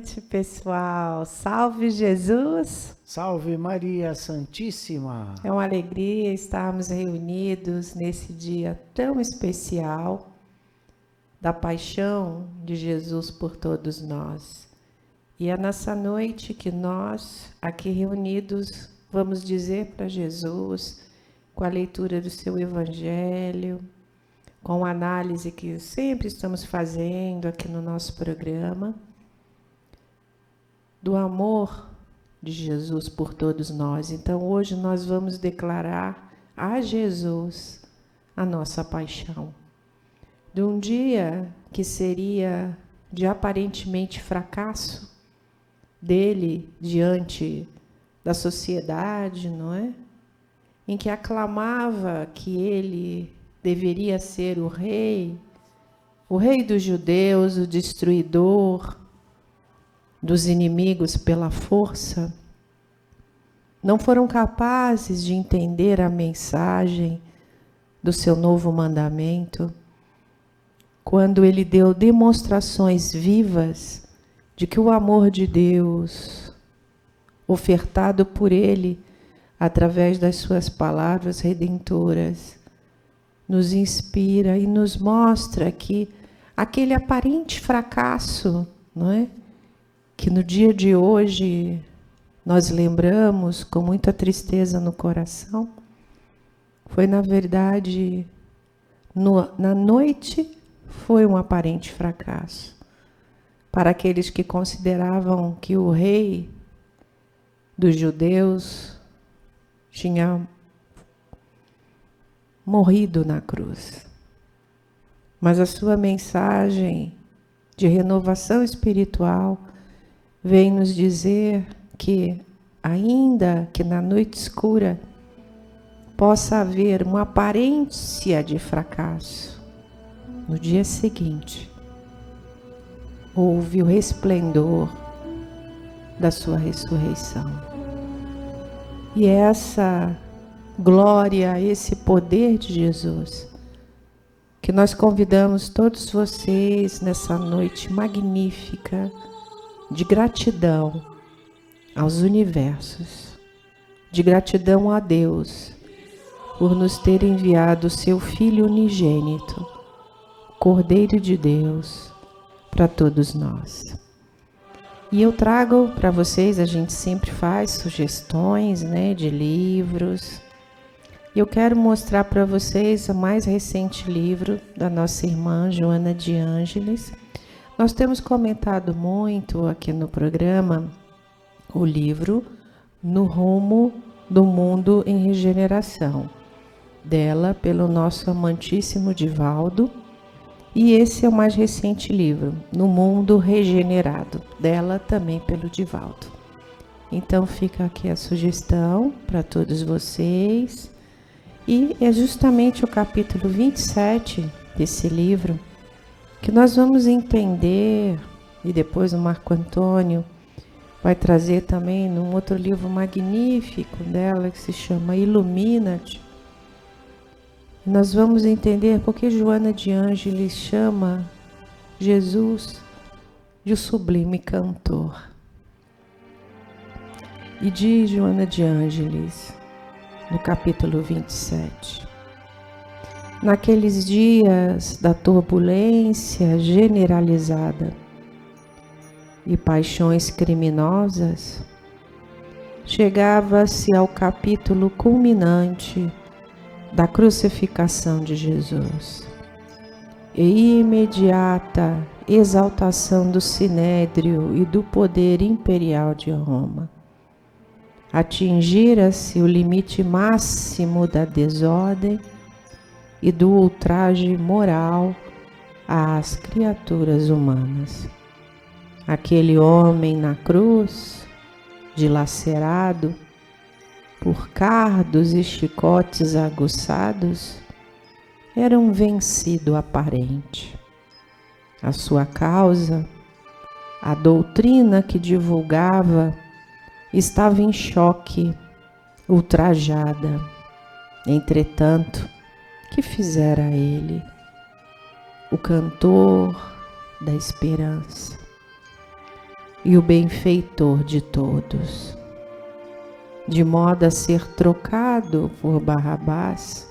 noite, pessoal. Salve Jesus! Salve Maria Santíssima! É uma alegria estarmos reunidos nesse dia tão especial da paixão de Jesus por todos nós. E é nessa noite que nós, aqui reunidos, vamos dizer para Jesus, com a leitura do seu Evangelho, com a análise que sempre estamos fazendo aqui no nosso programa, do amor de Jesus por todos nós. Então, hoje nós vamos declarar a Jesus a nossa paixão. De um dia que seria de aparentemente fracasso dele diante da sociedade, não é? Em que aclamava que ele deveria ser o rei dos judeus, o destruidor dos inimigos pela força, não foram capazes de entender a mensagem do seu novo mandamento, quando ele deu demonstrações vivas de que o amor de Deus, ofertado por ele através das suas palavras redentoras, nos inspira e nos mostra que aquele aparente fracasso, não é? Que no dia de hoje nós lembramos com muita tristeza no coração, foi na verdade, na noite, foi um aparente fracasso. Para aqueles que consideravam que o rei dos judeus tinha morrido na cruz. Mas a sua mensagem de renovação espiritual vem nos dizer que, ainda que na noite escura possa haver uma aparência de fracasso, no dia seguinte houve o resplendor da sua ressurreição. E essa glória, esse poder de Jesus, que nós convidamos todos vocês nessa noite magnífica de gratidão aos universos, de gratidão a Deus por nos ter enviado o seu Filho unigênito, Cordeiro de Deus, para todos nós. E eu trago para vocês, a gente sempre faz sugestões, né, de livros. E eu quero mostrar para vocês o mais recente livro da nossa irmã Joana de Ângeles. Nós temos comentado muito aqui no programa o livro No Rumo do Mundo em Regeneração, dela pelo nosso amantíssimo Divaldo. E esse é o mais recente livro, No Mundo Regenerado, dela também pelo Divaldo. Então fica aqui a sugestão para todos vocês. E é justamente o capítulo 27 desse livro que nós vamos entender, e depois o Marco Antônio vai trazer também num outro livro magnífico dela que se chama Ilumina-te. Nós vamos entender por que Joana de Ângeles chama Jesus de o sublime cantor. E diz Joana de Ângeles, no capítulo 27, naqueles dias da turbulência generalizada e paixões criminosas, chegava-se ao capítulo culminante da crucificação de Jesus e imediata exaltação do sinédrio e do poder imperial de Roma. Atingira-se o limite máximo da desordem e do ultraje moral às criaturas humanas. Aquele homem na cruz, dilacerado por cardos e chicotes aguçados, era um vencido aparente. A sua causa, a doutrina que divulgava, estava em choque, ultrajada. Entretanto, que fizera ele? O cantor da esperança. e o benfeitor de todos, de modo a ser trocado por Barrabás,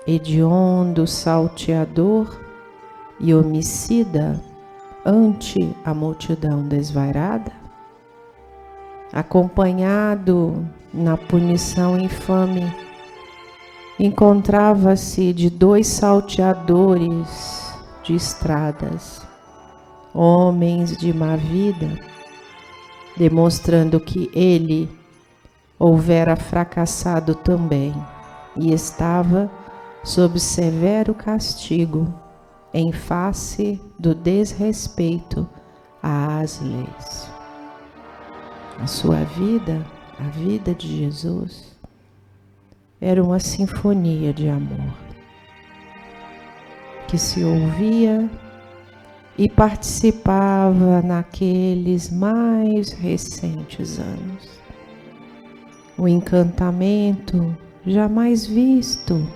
hediondo salteador e homicida ante a multidão desvairada? Acompanhado na punição infame, encontrava-se de 2 salteadores de estradas, homens de má vida, demonstrando que ele houvera fracassado também e estava sob severo castigo em face do desrespeito às leis. A sua vida, a vida de Jesus, era uma sinfonia de amor que se ouvia e participava naqueles mais recentes anos. O encantamento jamais visto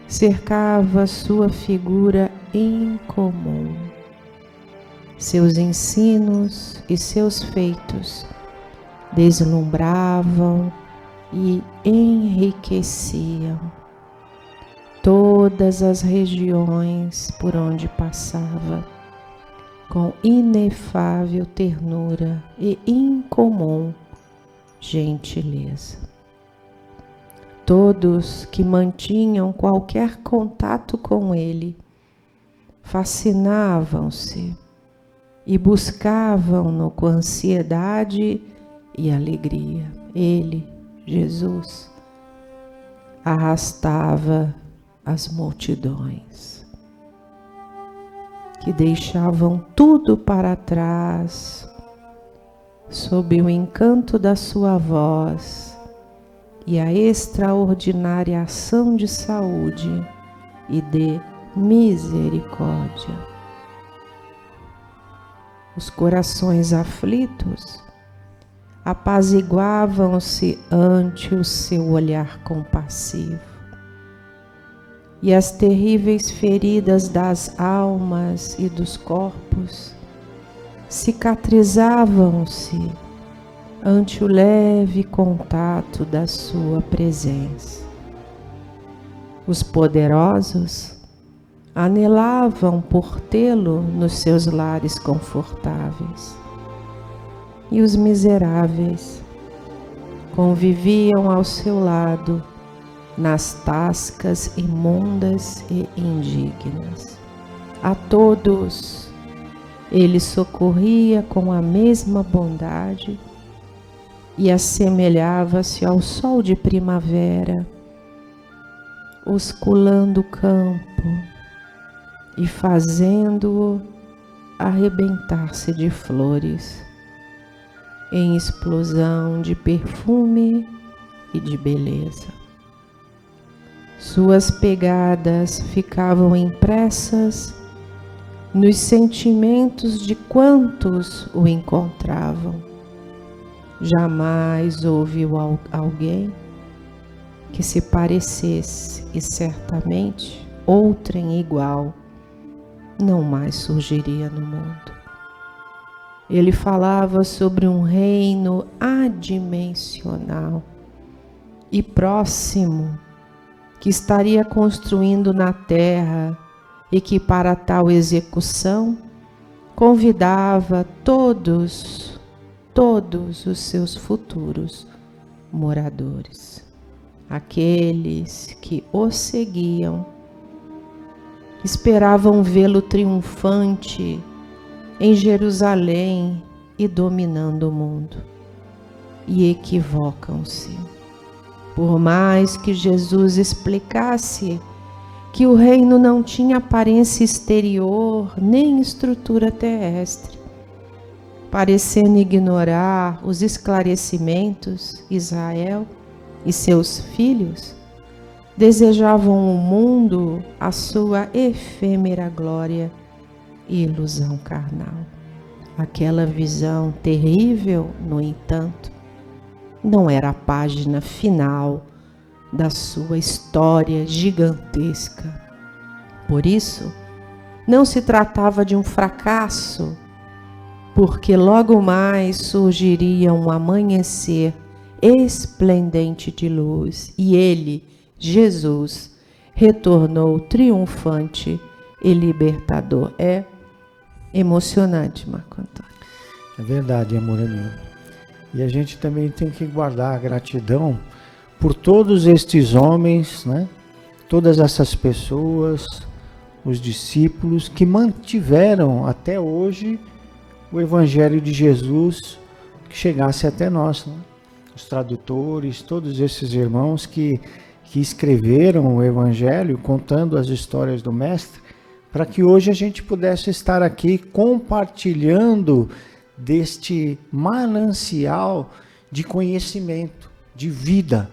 cercava sua figura incomum. Seus ensinos e seus feitos deslumbravam e enriqueciam todas as regiões por onde passava, com inefável ternura e incomum gentileza. Todos que mantinham qualquer contato com ele fascinavam-se e buscavam-no com ansiedade e alegria. Ele, Jesus, arrastava as multidões que deixavam tudo para trás sob o encanto da sua voz e a extraordinária ação de saúde e de misericórdia. Os corações aflitos apaziguavam-se ante o seu olhar compassivo, e as terríveis feridas das almas e dos corpos cicatrizavam-se ante o leve contato da sua presença. Os poderosos anelavam por tê-lo nos seus lares confortáveis, e os miseráveis conviviam ao seu lado nas tascas imundas e indignas. A todos ele socorria com a mesma bondade e assemelhava-se ao sol de primavera, osculando o campo e fazendo-o arrebentar-se de flores, em explosão de perfume e de beleza. Suas pegadas ficavam impressas nos sentimentos de quantos o encontravam. Jamais houve alguém que se parecesse, e certamente outrem igual não mais surgiria no mundo. Ele falava sobre um reino adimensional e próximo que estaria construindo na terra e que para tal execução convidava todos os seus futuros moradores. Aqueles que o seguiam esperavam vê-lo triunfante em Jerusalém e dominando o mundo, e equivocam-se. Por mais que Jesus explicasse que o reino não tinha aparência exterior nem estrutura terrestre, parecendo ignorar os esclarecimentos, Israel e seus filhos desejavam o mundo a sua efêmera glória e ilusão carnal. Aquela visão terrível, no entanto, não era a página final da sua história gigantesca. Por isso, não se tratava de um fracasso porque logo mais surgiria um amanhecer esplendente de luz, e ele, Jesus, retornou triunfante e libertador. É emocionante, Marco Antônio. É verdade, amor amigo. E a gente também tem que guardar a gratidão por todos estes homens, né? Todas essas pessoas, os discípulos que mantiveram até hoje o Evangelho de Jesus que chegasse até nós, né? Os tradutores, todos esses irmãos que escreveram o Evangelho contando as histórias do Mestre, para que hoje a gente pudesse estar aqui compartilhando deste manancial de conhecimento, de vida,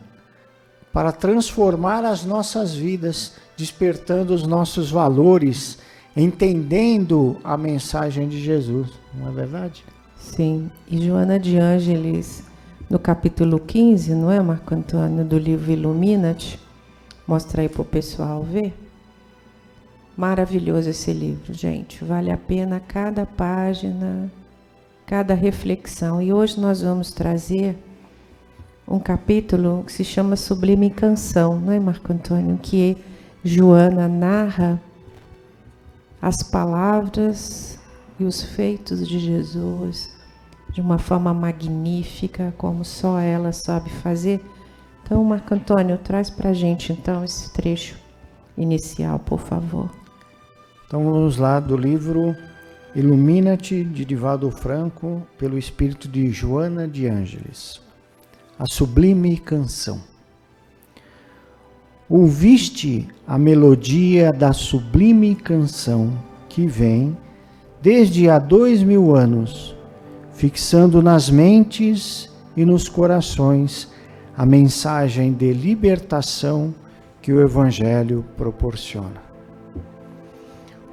para transformar as nossas vidas, despertando os nossos valores, entendendo a mensagem de Jesus, não é verdade? Sim, e Joana de Ângeles, no capítulo 15, não é, Marco Antônio, do livro Ilumina-te, mostra aí para o pessoal ver. Maravilhoso esse livro, gente, vale a pena cada página, cada reflexão. E hoje nós vamos trazer um capítulo que se chama Sublime Canção, não é, Marco Antônio? Que Joana narra as palavras e os feitos de Jesus de uma forma magnífica, como só ela sabe fazer. Então, Marco Antônio, traz para a gente, então, esse trecho inicial, por favor. Então, vamos lá do livro Ilumina-te, de Divaldo Franco, pelo espírito de Joana de Ângeles. A Sublime Canção. Ouviste a melodia da sublime canção que vem desde há 2000 anos, fixando nas mentes e nos corações a mensagem de libertação que o Evangelho proporciona.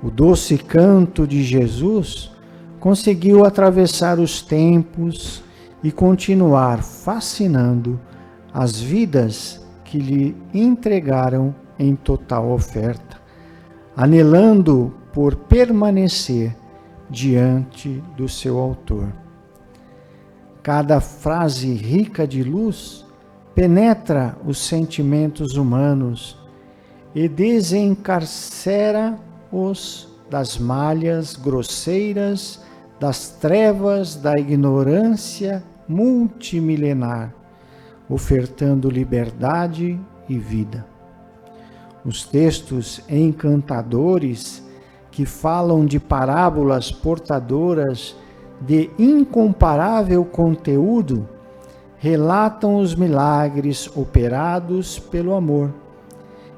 O doce canto de Jesus conseguiu atravessar os tempos e continuar fascinando as vidas que lhe entregaram em total oferta, anelando por permanecer diante do seu autor. Cada frase rica de luz penetra os sentimentos humanos e desencarcera-os das malhas grosseiras das trevas da ignorância multimilenar, ofertando liberdade e vida. Os textos encantadores que falam de parábolas portadoras de incomparável conteúdo relatam os milagres operados pelo amor,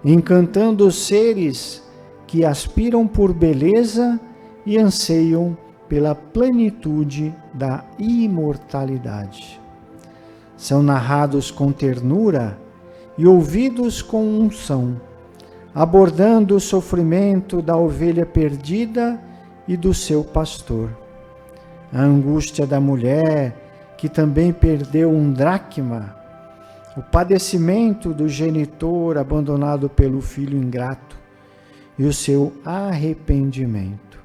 encantando os seres que aspiram por beleza e anseiam pela plenitude da imortalidade. São narrados com ternura e ouvidos com unção, abordando o sofrimento da ovelha perdida e do seu pastor. A angústia da mulher que também perdeu um dracma, o padecimento do genitor abandonado pelo filho ingrato e o seu arrependimento.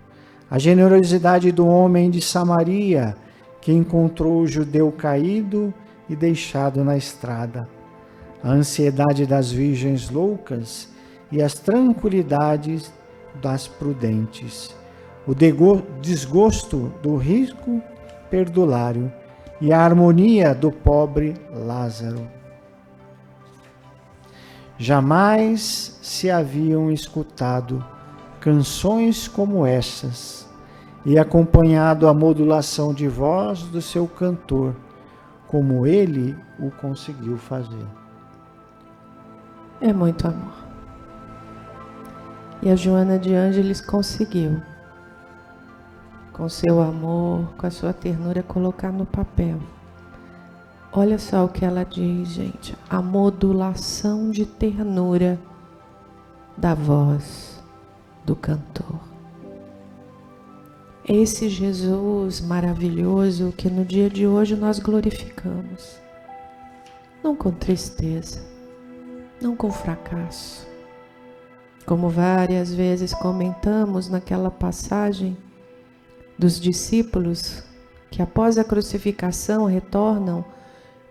A generosidade do homem de Samaria que encontrou o judeu caído e deixado na estrada. A ansiedade das virgens loucas e as tranquilidades das prudentes. O desgosto do rico perdulário e a harmonia do pobre Lázaro. Jamais se haviam escutado canções como essas e acompanhado a modulação de voz do seu cantor, como ele o conseguiu fazer. É muito amor. E a Joana de Ângeles conseguiu, com seu amor, com a sua ternura, colocar no papel. Olha só o que ela diz, gente. A modulação de ternura da voz do cantor. Esse Jesus maravilhoso que no dia de hoje nós glorificamos. Não com tristeza, não com fracasso. Como várias vezes comentamos naquela passagem dos discípulos que após a crucificação retornam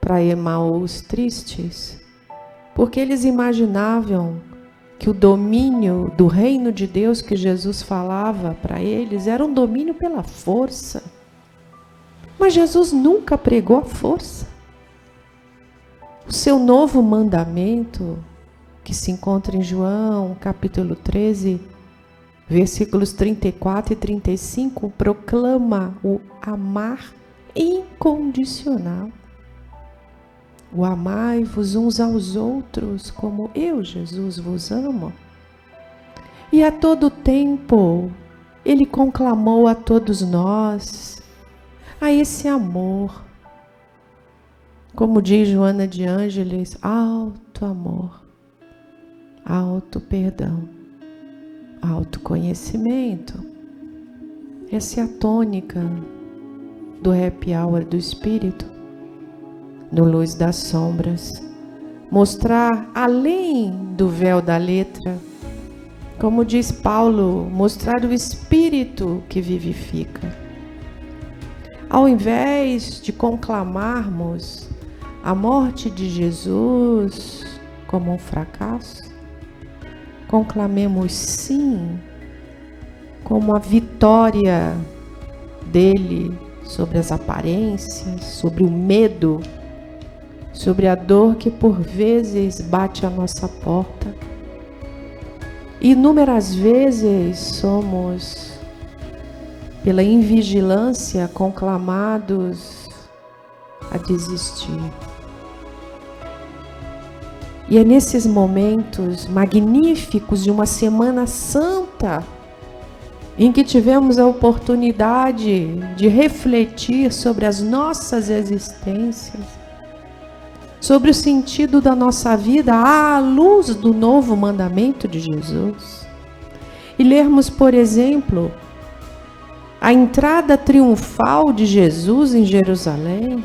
para Emaús tristes, porque eles imaginavam que o domínio do reino de Deus que Jesus falava para eles era um domínio pela força. Mas Jesus nunca pregou a força. O seu novo mandamento, que se encontra em João, capítulo 13, versículos 34 e 35, proclama o amar incondicional. O amai-vos uns aos outros, como eu, Jesus, vos amo. E a todo tempo, Ele conclamou a todos nós a esse amor. Como diz Joana de Ângeles, alto amor, alto perdão, autoconhecimento. Essa é a tônica do happy hour do Espírito. No Luz das Sombras, mostrar além do véu da letra, como diz Paulo, mostrar o Espírito que vivifica. Ao invés de conclamarmos a morte de Jesus como um fracasso, conclamemos sim como a vitória dele sobre as aparências, sobre o medo, sobre a dor que por vezes bate à nossa porta. Inúmeras vezes somos, pela invigilância, conclamados a desistir. E é nesses momentos magníficos de uma Semana Santa, em que tivemos a oportunidade de refletir sobre as nossas existências, sobre o sentido da nossa vida à luz do novo mandamento de Jesus. E lermos, por exemplo, a entrada triunfal de Jesus em Jerusalém.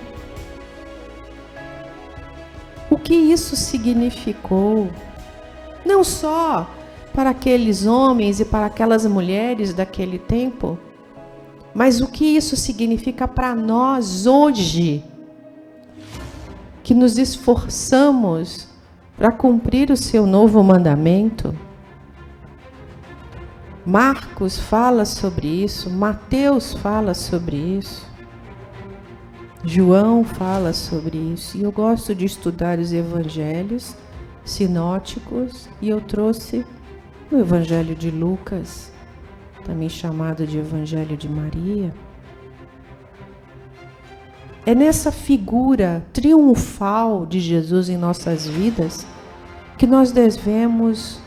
O que isso significou? Não só para aqueles homens e para aquelas mulheres daquele tempo, mas o que isso significa para nós hoje, que nos esforçamos para cumprir o seu novo mandamento. Marcos fala sobre isso, Mateus fala sobre isso, João fala sobre isso, e eu gosto de estudar os evangelhos sinóticos, e eu trouxe o evangelho de Lucas, também chamado de evangelho de Maria. É nessa figura triunfal de Jesus em nossas vidas que nós devemos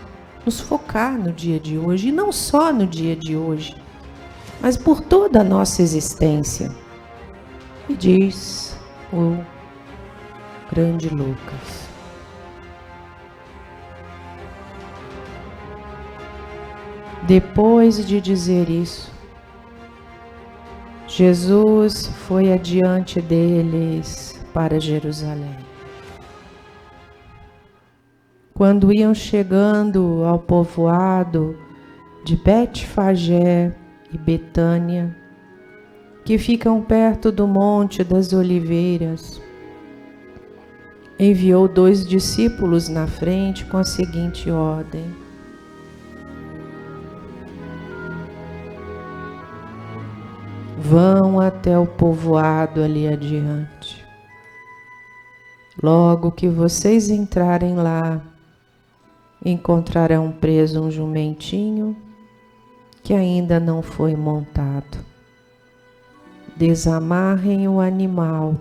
nos focar no dia de hoje, e não só no dia de hoje, mas por toda a nossa existência. E diz o grande Lucas: depois de dizer isso, Jesus foi adiante deles para Jerusalém. Quando iam chegando ao povoado de Betfagé e Betânia, que ficam perto do Monte das Oliveiras, enviou 2 discípulos na frente com a seguinte ordem: vão até o povoado ali adiante. Logo que vocês entrarem lá, encontrarão preso um jumentinho que ainda não foi montado. Desamarrem o animal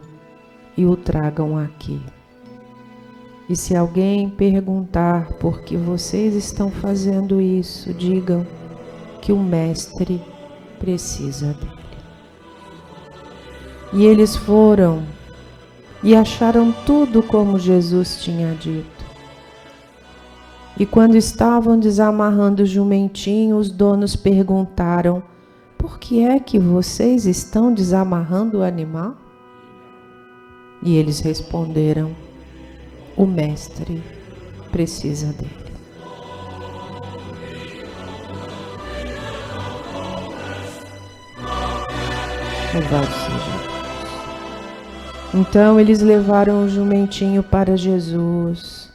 e o tragam aqui. E se alguém perguntar por que vocês estão fazendo isso, digam que o mestre precisa dele. E eles foram e acharam tudo como Jesus tinha dito. E quando estavam desamarrando o jumentinho, os donos perguntaram: por que é que vocês estão desamarrando o animal? E eles responderam: o mestre precisa dele. Louvado seja Deus. Então eles levaram o jumentinho para Jesus,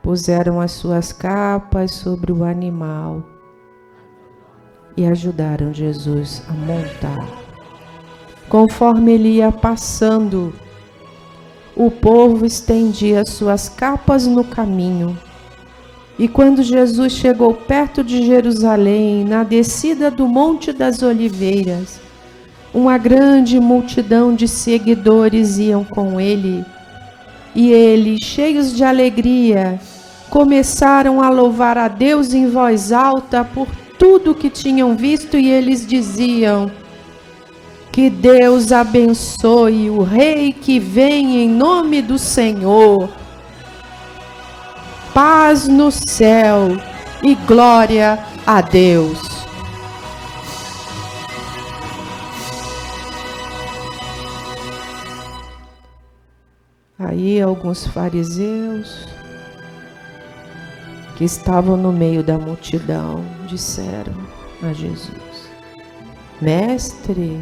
puseram as suas capas sobre o animal e ajudaram Jesus a montar. Conforme ele ia passando, o povo estendia suas capas no caminho. E quando Jesus chegou perto de Jerusalém, na descida do Monte das Oliveiras, uma grande multidão de seguidores iam com ele. E eles, cheios de alegria, começaram a louvar a Deus em voz alta por tudo que tinham visto, e eles diziam: que Deus abençoe o Rei que vem em nome do Senhor. Paz no céu e glória a Deus. Aí alguns fariseus que estavam no meio da multidão disseram a Jesus: Mestre,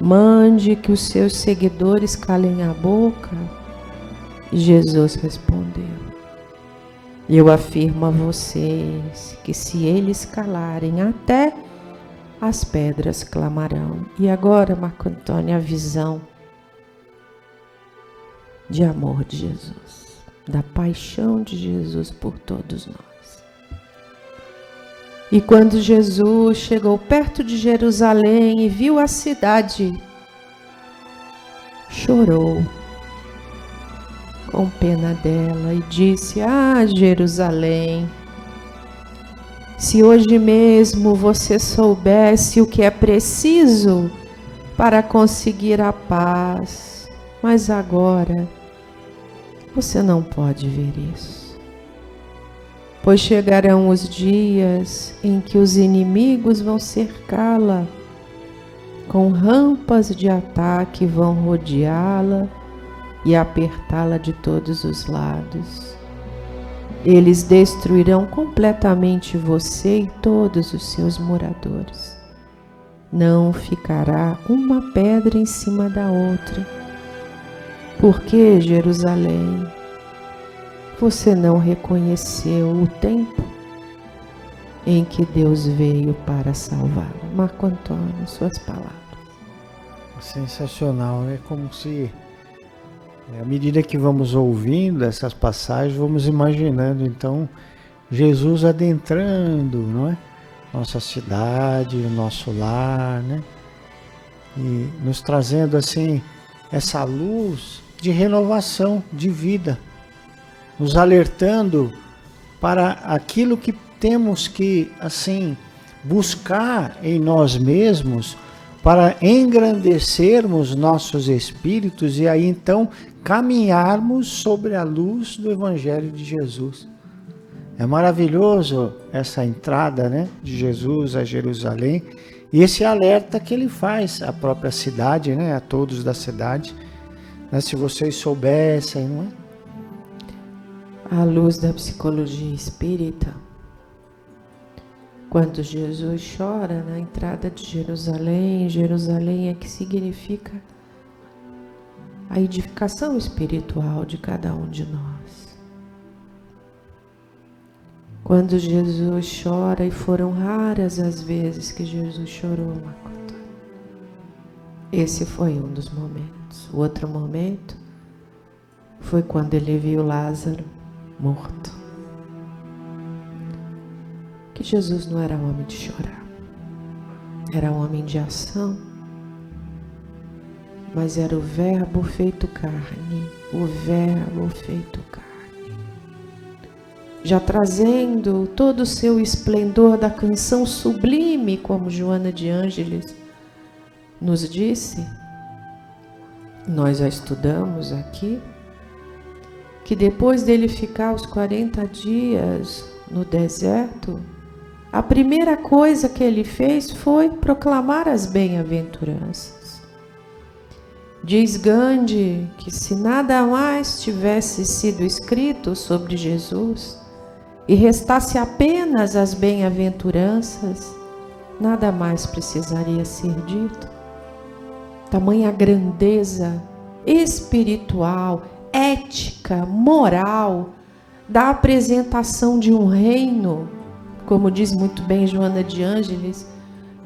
mande que os seus seguidores calem a boca. E Jesus respondeu: eu afirmo a vocês que se eles calarem, até as pedras clamarão. E agora, Marco Antônio, a visão de amor de Jesus, da paixão de Jesus por todos nós. E quando Jesus chegou perto de Jerusalém e viu a cidade, chorou com pena dela e disse: Jerusalém, se hoje mesmo você soubesse o que é preciso para conseguir a paz, mas agora você não pode ver isso. Pois chegarão os dias em que os inimigos vão cercá-la, com rampas de ataque vão rodeá-la e apertá-la de todos os lados. Eles destruirão completamente você e todos os seus moradores. Não ficará uma pedra em cima da outra. Porque, Jerusalém, você não reconheceu o tempo em que Deus veio para salvá-la. Marco Antônio, suas palavras. Sensacional, né? Como se, à medida que vamos ouvindo essas passagens, vamos imaginando, então, Jesus adentrando, não é? Nossa cidade, o nosso lar, né? E nos trazendo, assim, essa luz de renovação, de vida, nos alertando para aquilo que temos que, assim, buscar em nós mesmos para engrandecermos nossos espíritos e aí então caminharmos sobre a luz do Evangelho de Jesus. É maravilhoso essa entrada, né, de Jesus a Jerusalém e esse alerta que ele faz à própria cidade, né, a todos da cidade, né, se vocês soubessem, não é? À luz da psicologia espírita, quando Jesus chora na entrada de Jerusalém, Jerusalém é que significa a edificação espiritual de cada um de nós. Quando Jesus chora, e foram raras as vezes que Jesus chorou, Marco Antônio, esse foi um dos momentos. O outro momento foi quando ele viu Lázaro morto. Que Jesus não era homem de chorar, era homem de ação, mas era o Verbo feito carne, o Verbo feito carne, já trazendo todo o seu esplendor da canção sublime, como Joana de Ângeles nos disse, nós já estudamos aqui, que depois dele ficar os 40 dias no deserto, a primeira coisa que ele fez foi proclamar as bem-aventuranças. Diz Gandhi que se nada mais tivesse sido escrito sobre Jesus e restasse apenas as bem-aventuranças, nada mais precisaria ser dito. tamanha grandeza espiritual, ética, moral, da apresentação de um reino, como diz muito bem Joana de Ângeles,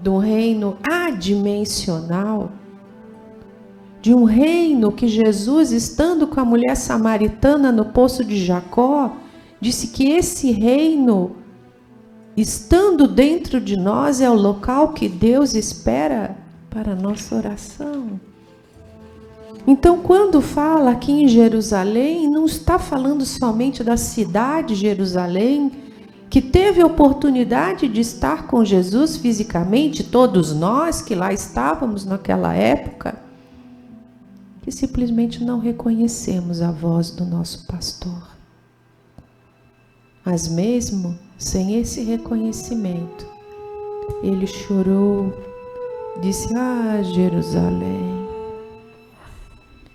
de um reino adimensional, de um reino que Jesus, estando com a mulher samaritana no poço de Jacó, disse que esse reino, estando dentro de nós, é o local que Deus espera para a nossa oração. Então, quando fala aqui em Jerusalém, não está falando somente da cidade de Jerusalém, que teve a oportunidade de estar com Jesus fisicamente, todos nós que lá estávamos naquela época, que simplesmente não reconhecemos a voz do nosso pastor. Mas mesmo sem esse reconhecimento, ele chorou, disse: ah, Jerusalém,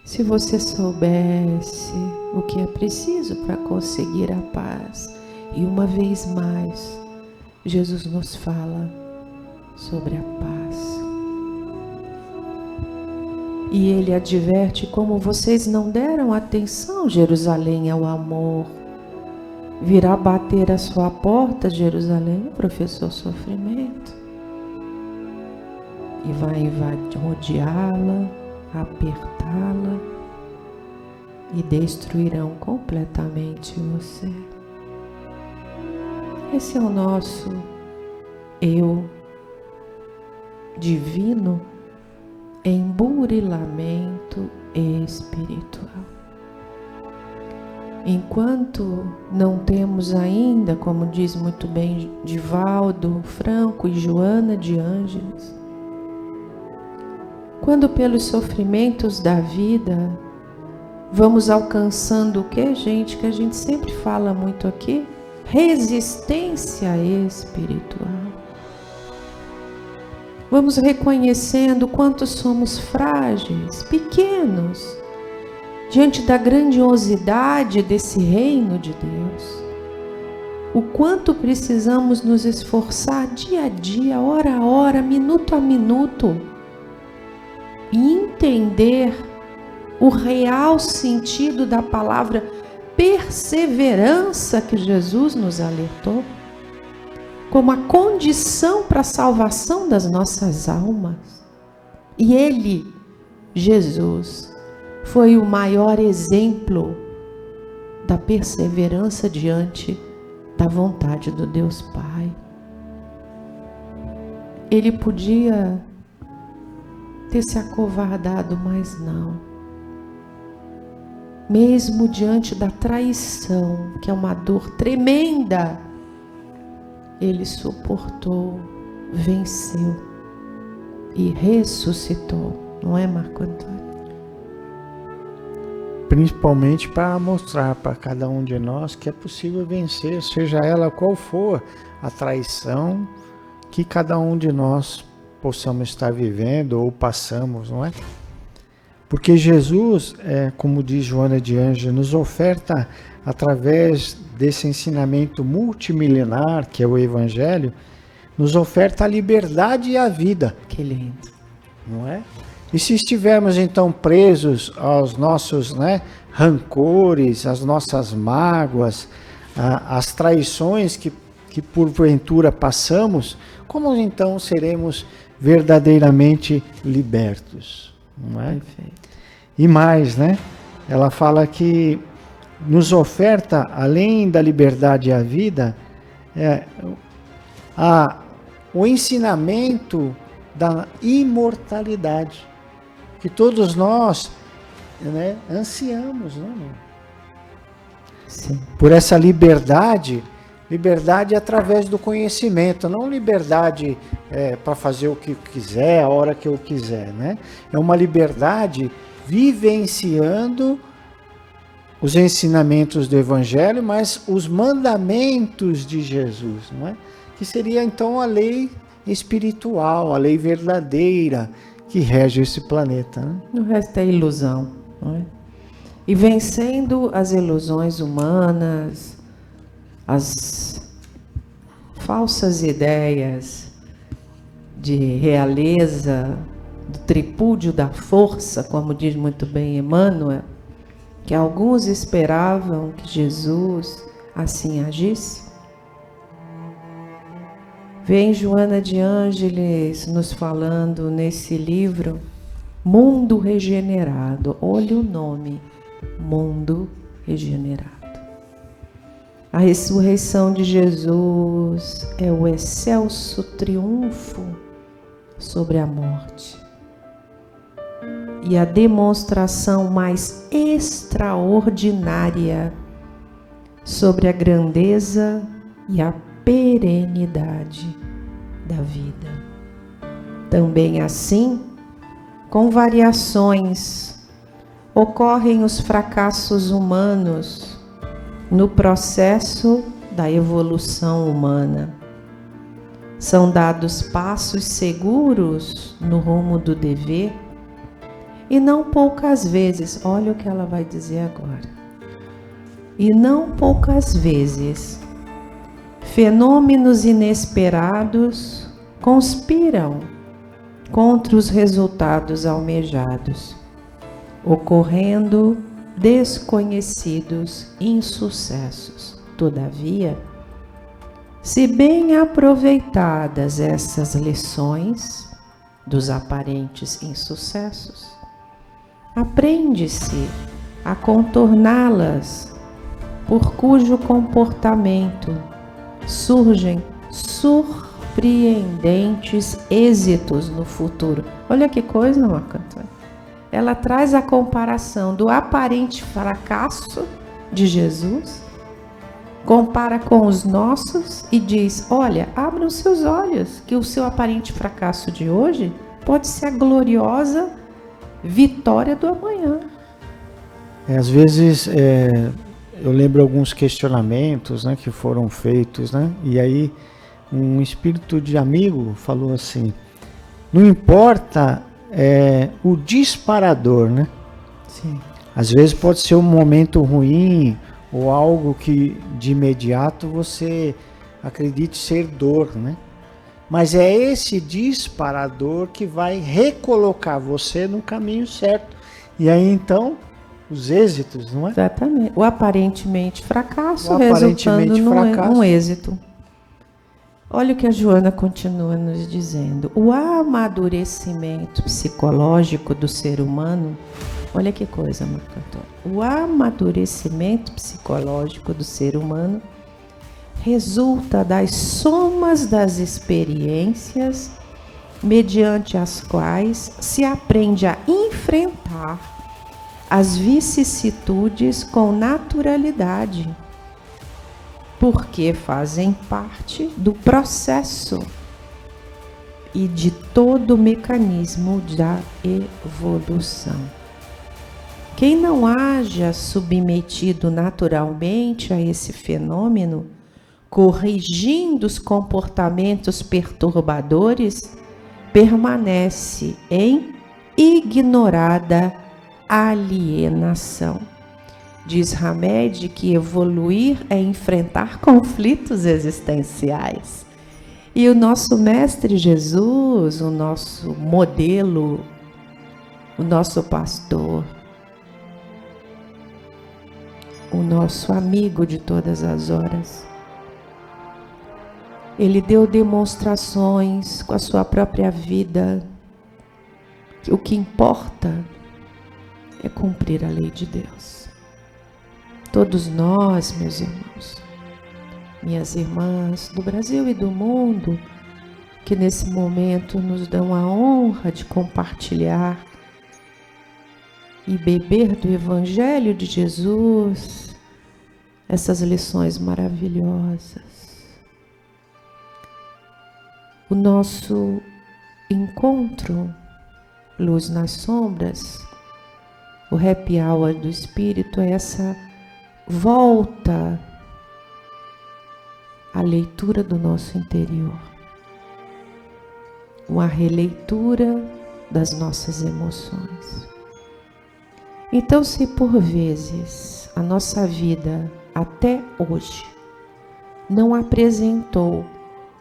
se você soubesse o que é preciso para conseguir a paz. E uma vez mais, Jesus nos fala sobre a paz. E ele adverte: como vocês não deram atenção, Jerusalém, ao amor, virá bater a sua porta, Jerusalém, professor sofrimento, e vai rodeá-la, apertá-la, e destruirão completamente você. Esse é o nosso eu divino em burilamento espiritual. Enquanto não temos ainda, como diz muito bem Divaldo Franco e Joana de Ângeles, quando pelos sofrimentos da vida vamos alcançando o que, gente? Que a gente sempre fala muito aqui: resistência espiritual. Vamos reconhecendo quanto somos frágeis, pequenos, diante da grandiosidade desse reino de Deus. O quanto precisamos nos esforçar dia a dia, hora a hora, minuto a minuto, e entender o real sentido da palavra perseverança que Jesus nos alertou, como a condição para a salvação das nossas almas. E ele, Jesus, foi o maior exemplo da perseverança diante da vontade do Deus Pai. Ele podia ter se acovardado, mas não. Mesmo diante da traição, que é uma dor tremenda, ele suportou, venceu e ressuscitou. Não é, Marco Antônio? Principalmente para mostrar para cada um de nós que é possível vencer, seja ela qual for a traição que cada um de nós possamos estar vivendo ou passamos, não é? Porque Jesus, como diz Joana de Ângeles, nos oferta, através desse ensinamento multimilenar, que é o Evangelho, nos oferta a liberdade e a vida. Que lindo. Não é? E se estivermos então presos aos nossos rancores, às nossas mágoas, às traições que porventura passamos, como então seremos verdadeiramente libertos? Não é? Perfeito. E mais, ela fala que nos oferta, além da liberdade e a vida, o ensinamento da imortalidade, que todos nós ansiamos, Sim. por essa liberdade através do conhecimento, não liberdade para fazer o que quiser, a hora que eu quiser, É uma liberdade vivenciando os ensinamentos do Evangelho, mas os mandamentos de Jesus, que seria então a lei espiritual, a lei verdadeira que rege esse planeta. O resto é ilusão, não é? E vencendo as ilusões humanas, as falsas ideias de realeza, do tripúdio da força, como diz muito bem Emmanuel, que alguns esperavam que Jesus assim agisse. Vem Joana de Ângeles nos falando nesse livro, Mundo Regenerado. Olha o nome, Mundo Regenerado. A ressurreição de Jesus é o excelso triunfo sobre a morte e a demonstração mais extraordinária sobre a grandeza e a perenidade da vida. Também assim, com variações, ocorrem os fracassos humanos no processo da evolução humana. São dados passos seguros no rumo do dever e não poucas vezes, olha o que ela vai dizer agora, e não poucas vezes, fenômenos inesperados conspiram contra os resultados almejados, ocorrendo desconhecidos insucessos. Todavia, se bem aproveitadas essas lições dos aparentes insucessos, aprende-se a contorná-las, por cujo comportamento surgem surpreendentes êxitos no futuro. Olha que coisa, Marco Antônio. Ela traz a comparação do aparente fracasso de Jesus, compara com os nossos e diz, olha, abram seus olhos, que o seu aparente fracasso de hoje pode ser a gloriosa vitória do amanhã. Às vezes, eu lembro alguns questionamentos, né, que foram feitos, né, e aí um espírito de amigo falou assim, não importa o disparador, né? Sim. Às vezes pode ser um momento ruim ou algo que de imediato você acredite ser dor, né? Mas é esse disparador que vai recolocar você no caminho certo. E aí então, os êxitos, não é? Exatamente. O aparentemente fracasso resultando num êxito. Olha o que a Joana continua nos dizendo. O amadurecimento psicológico do ser humano, olha que coisa, Marco Antônio. O amadurecimento psicológico do ser humano resulta das somas das experiências mediante as quais se aprende a enfrentar as vicissitudes com naturalidade, porque fazem parte do processo e de todo o mecanismo da evolução. Quem não haja submetido naturalmente a esse fenômeno, corrigindo os comportamentos perturbadores, permanece em ignorada alienação. Diz Hamed que evoluir é enfrentar conflitos existenciais. E o nosso Mestre Jesus, o nosso modelo, o nosso pastor, o nosso amigo de todas as horas, ele deu demonstrações com a sua própria vida que o que importa é cumprir a lei de Deus. Todos nós, meus irmãos, minhas irmãs do Brasil e do mundo, que nesse momento nos dão a honra de compartilhar e beber do Evangelho de Jesus, essas lições maravilhosas. O nosso encontro, Luz nas Sombras, o happy hour do Espírito, é essa volta à leitura do nosso interior, uma releitura das nossas emoções. Então, se por vezes a nossa vida até hoje não apresentou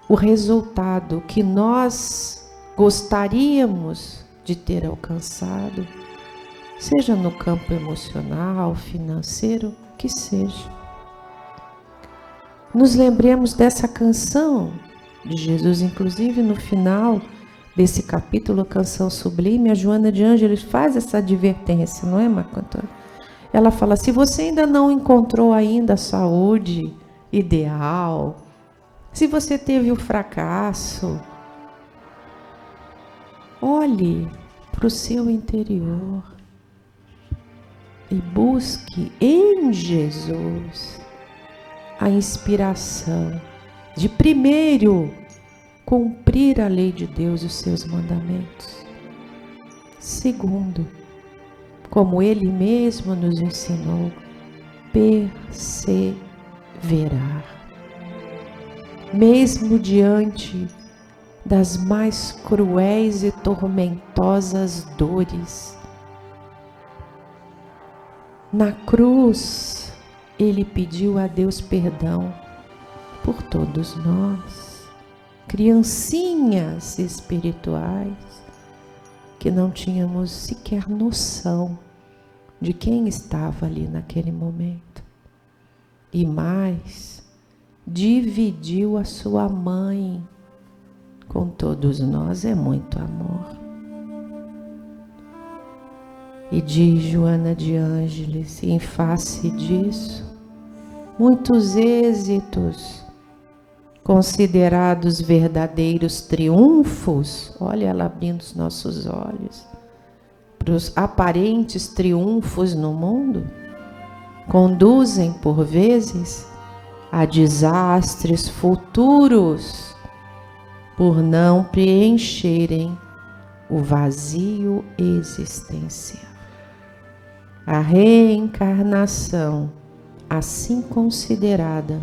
o resultado que nós gostaríamos de ter alcançado, seja no campo emocional, financeiro, que seja. Nos lembremos dessa canção de Jesus, inclusive no final desse capítulo, Canção Sublime, a Joana de Ângeles faz essa advertência, não é, Marco Antônio? Ela fala, se você ainda não encontrou ainda a saúde ideal, se você teve o fracasso, olhe para o seu interior e busque em Jesus a inspiração de primeiro cumprir a lei de Deus e os seus mandamentos. Segundo, como Ele mesmo nos ensinou, perseverar. Mesmo diante das mais cruéis e tormentosas dores. Na cruz, Ele pediu a Deus perdão por todos nós, criancinhas espirituais, que não tínhamos sequer noção de quem estava ali naquele momento. E mais, dividiu a sua mãe com todos nós, é muito amor. E diz Joana de Ângeles, em face disso, muitos êxitos, considerados verdadeiros triunfos, olha ela abrindo os nossos olhos, para os aparentes triunfos no mundo, conduzem por vezes a desastres futuros, por não preencherem o vazio existencial. A reencarnação, assim considerada,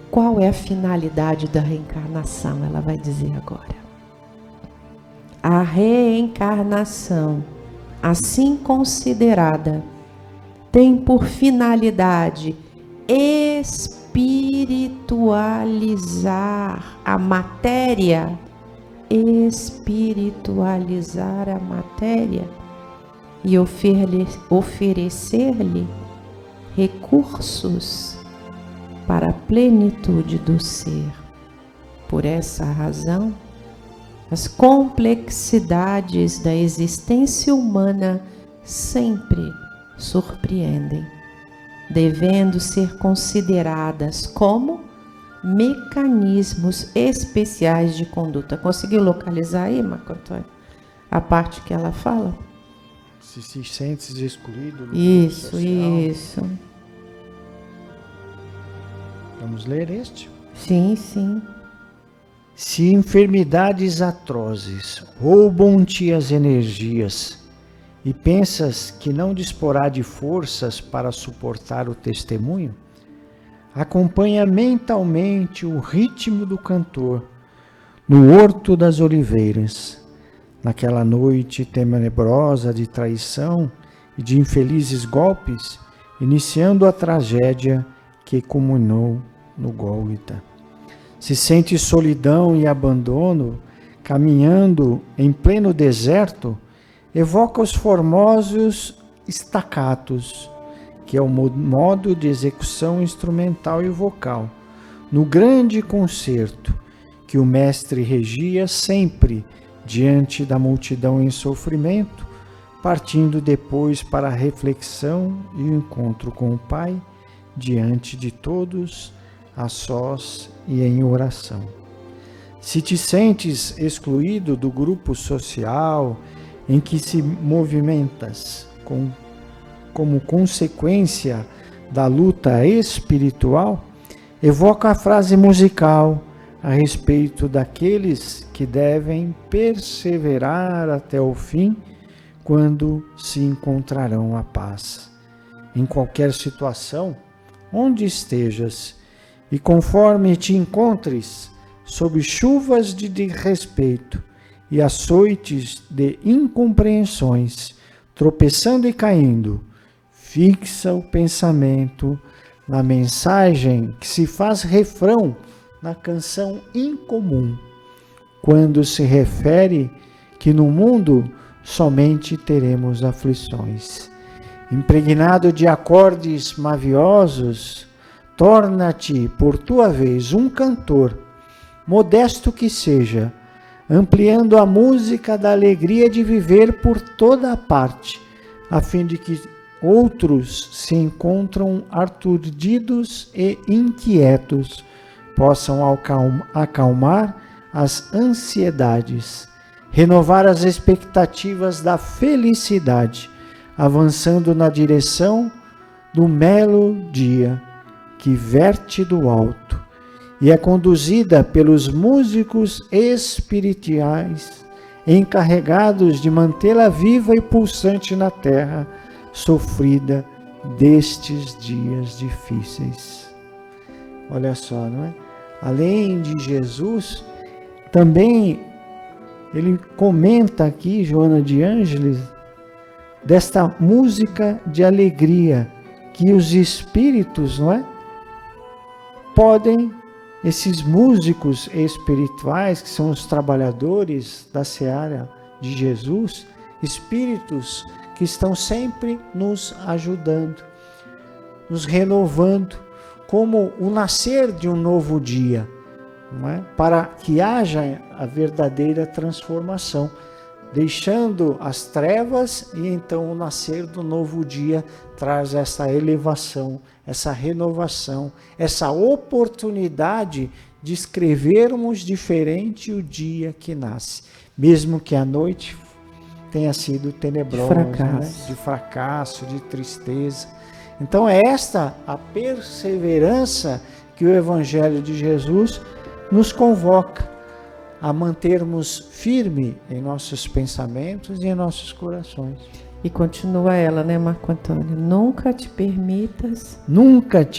qual é a finalidade da reencarnação? Ela vai dizer agora. A reencarnação, assim considerada, tem por finalidade espiritualizar a matéria, espiritualizar a matéria e oferecer-lhe recursos para a plenitude do ser. Por essa razão, as complexidades da existência humana sempre surpreendem, devendo ser consideradas como mecanismos especiais de conduta. Conseguiu localizar aí, Marco Antônio, a parte que ela fala? Se sentes excluído. Isso, isso. Vamos ler este? Sim, sim. Se enfermidades atrozes roubam-te as energias e pensas que não disporá de forças para suportar o testemunho, acompanha mentalmente o ritmo do cantor no Horto das Oliveiras, naquela noite tenebrosa de traição e de infelizes golpes, iniciando a tragédia que culminou no Gólgota. Se sente solidão e abandono, caminhando em pleno deserto, evoca os formosos staccatos, que é o modo de execução instrumental e vocal, no grande concerto que o mestre regia sempre diante da multidão em sofrimento, partindo depois para a reflexão e o encontro com o Pai, diante de todos, a sós e em oração. Se te sentes excluído do grupo social em que se movimentas como consequência da luta espiritual, evoca a frase musical a respeito daqueles que devem perseverar até o fim, quando se encontrarão a paz. Em qualquer situação, onde estejas, e conforme te encontres sob chuvas de desrespeito e açoites de incompreensões, tropeçando e caindo, fixa o pensamento na mensagem que se faz refrão na canção incomum, quando se refere que no mundo somente teremos aflições. Impregnado de acordes maviosos, torna-te, por tua vez, um cantor, modesto que seja, ampliando a música da alegria de viver por toda a parte, a fim de que outros se encontram aturdidos e inquietos, possam acalmar as ansiedades, renovar as expectativas da felicidade, avançando na direção do belo dia que verte do alto e é conduzida pelos músicos espirituais encarregados de mantê-la viva e pulsante na terra sofrida destes dias difíceis. Olha só, não é? Além de Jesus, também ele comenta aqui, Joana de Ângeles, desta música de alegria que os espíritos, não é? Podem, esses músicos espirituais, que são os trabalhadores da seara de Jesus, espíritos que estão sempre nos ajudando, nos renovando, como o nascer de um novo dia, não é? Para que haja a verdadeira transformação, deixando as trevas, e então o nascer do novo dia traz essa elevação, essa renovação, essa oportunidade de escrevermos diferente o dia que nasce, mesmo que a noite tenha sido tenebrosa, de fracasso, de tristeza. Então é esta a perseverança que o Evangelho de Jesus nos convoca a mantermos firme em nossos pensamentos e em nossos corações. E continua ela, né, Marco Antônio? Nunca te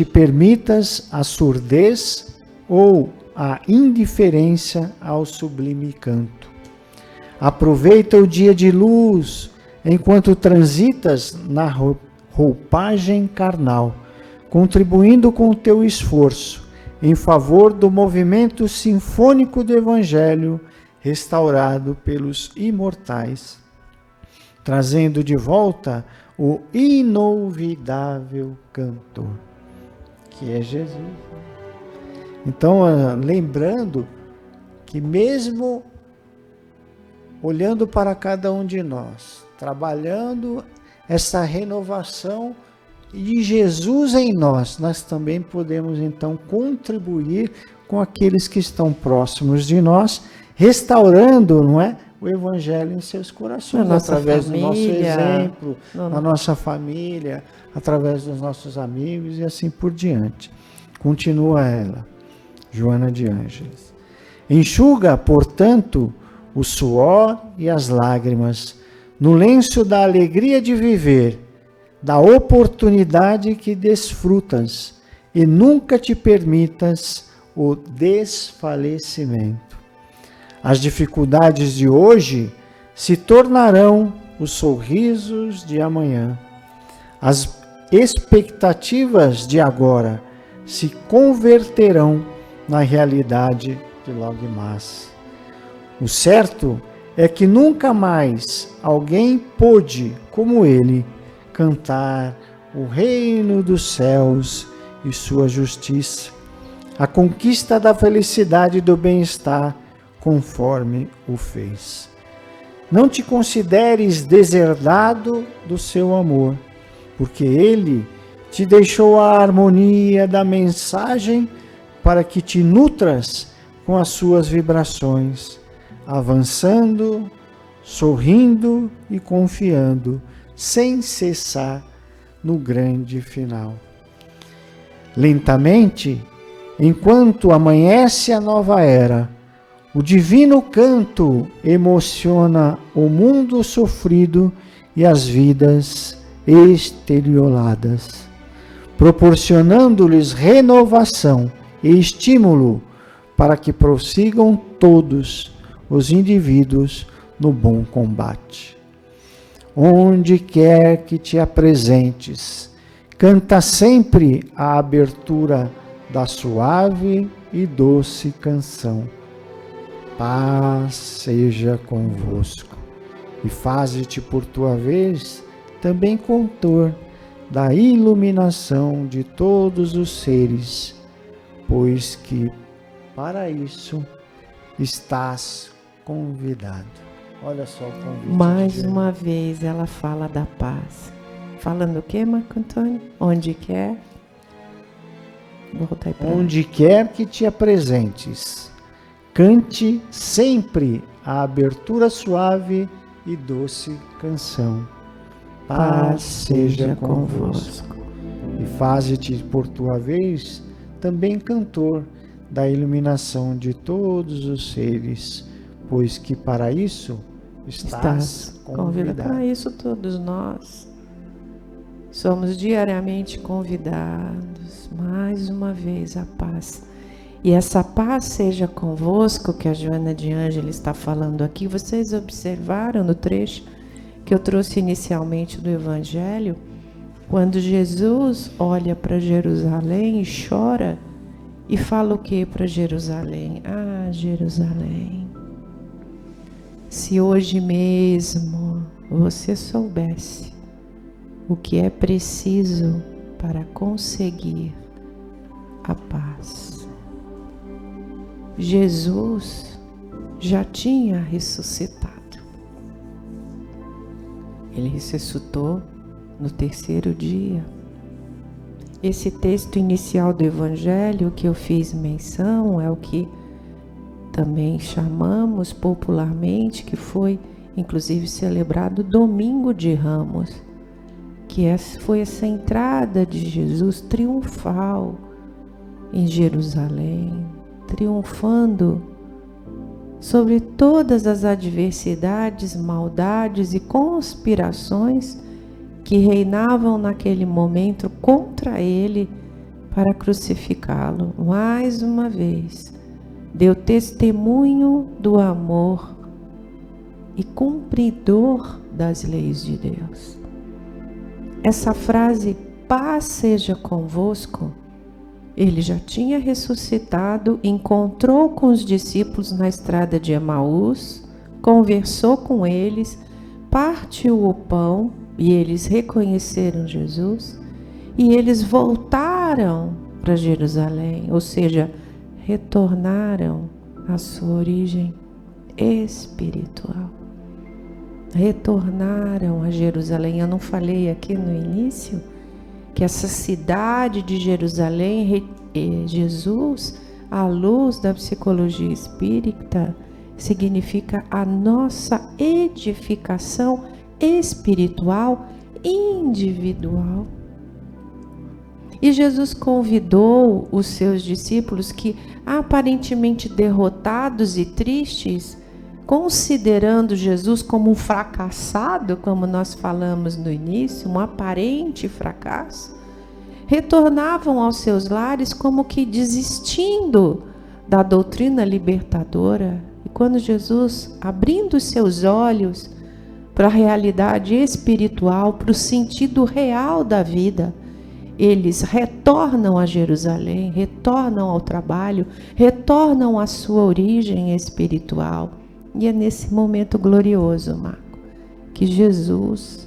permitas a surdez ou a indiferença ao sublime canto. Aproveita o dia de luz enquanto transitas na roupagem carnal, contribuindo com o teu esforço em favor do movimento sinfônico do Evangelho restaurado pelos imortais, trazendo de volta o inolvidável cantor, que é Jesus. Então, lembrando que mesmo olhando para cada um de nós, trabalhando essa renovação de Jesus em nós, nós também podemos então contribuir com aqueles que estão próximos de nós, restaurando, não é, o Evangelho em seus corações, através do nosso exemplo, na nossa família, através dos nossos amigos e assim por diante. Continua ela, Joana de Ângeles. Enxuga, portanto, o suor e as lágrimas no lenço da alegria de viver, da oportunidade que desfrutas, e nunca te permitas o desfalecimento. As dificuldades de hoje se tornarão os sorrisos de amanhã. As expectativas de agora se converterão na realidade de logo mais. O certo é que nunca mais alguém pôde, como ele, cantar o reino dos céus e sua justiça, a conquista da felicidade e do bem-estar, conforme o fez. Não te consideres deserdado do seu amor, porque ele te deixou a harmonia da mensagem para que te nutras com as suas vibrações, avançando, sorrindo e confiando, sem cessar no grande final. Lentamente, enquanto amanhece a nova era, o divino canto emociona o mundo sofrido e as vidas exteriorizadas, proporcionando-lhes renovação e estímulo para que prossigam todos os indivíduos no bom combate. Onde quer que te apresentes, canta sempre a abertura da suave e doce canção. Paz seja convosco. e faze-te por tua vez também contor da iluminação de todos os seres, pois que para isso estás convidado. Olha só o convite. Mais uma vez ela fala da paz. Falando o que, Marco Antônio? Onde quer? Volta aí pra onde quer que te apresentes, cante sempre a abertura suave e doce canção. Paz seja convosco. E faze-te por tua vez também cantor da iluminação de todos os seres, pois que para isso estás convidado. Para isso todos nós somos diariamente convidados, mais uma vez, a paz. E essa paz seja convosco, que a Joana de Ângela está falando aqui. Vocês observaram no trecho que eu trouxe inicialmente do Evangelho, quando Jesus olha para Jerusalém e chora, e fala o que para Jerusalém? Ah, Jerusalém, se hoje mesmo você soubesse o que é preciso para conseguir a paz. Jesus já tinha ressuscitado. Ele ressuscitou no terceiro dia. Esse texto inicial do Evangelho que eu fiz menção é o que também chamamos popularmente, que foi inclusive celebrado Domingo de Ramos, que foi essa entrada de Jesus triunfal em Jerusalém, triunfando sobre todas as adversidades, maldades e conspirações que reinavam naquele momento contra ele para crucificá-lo. Mais uma vez, deu testemunho do amor e cumpridor das leis de Deus. Essa frase, paz seja convosco, ele já tinha ressuscitado, encontrou com os discípulos na estrada de Emaús, conversou com eles, partiu o pão e eles reconheceram Jesus e eles voltaram para Jerusalém, ou seja, retornaram à sua origem espiritual. Retornaram a Jerusalém. Eu não falei aqui no início que essa cidade de Jerusalém, Jesus, à luz da psicologia espírita, significa a nossa edificação espiritual individual. E Jesus convidou os seus discípulos que, aparentemente derrotados e tristes, considerando Jesus como um fracassado, como nós falamos no início, um aparente fracasso, retornavam aos seus lares como que desistindo da doutrina libertadora. E quando Jesus, abrindo os seus olhos para a realidade espiritual, para o sentido real da vida, eles retornam a Jerusalém, retornam ao trabalho, retornam à sua origem espiritual. E é nesse momento glorioso, Marco, que Jesus,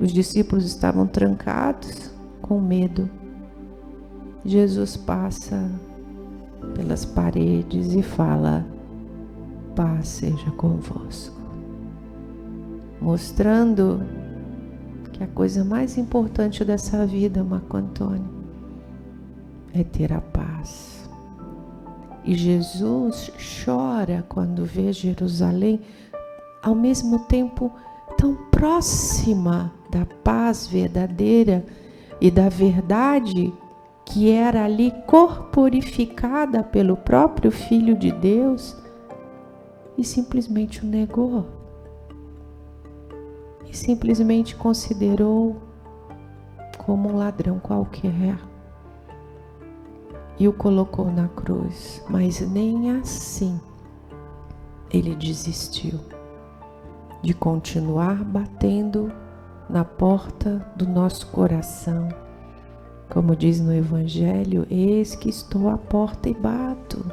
os discípulos estavam trancados com medo. Jesus passa pelas paredes e fala: paz seja convosco. Mostrando que a coisa mais importante dessa vida, Marco Antônio, é ter a paz. E Jesus chora quando vê Jerusalém, ao mesmo tempo tão próxima da paz verdadeira e da verdade que era ali corporificada pelo próprio Filho de Deus, e simplesmente o negou. E simplesmente considerou como um ladrão qualquer. E o colocou na cruz, mas nem assim ele desistiu de continuar batendo na porta do nosso coração. Como diz no Evangelho, eis que estou à porta e bato.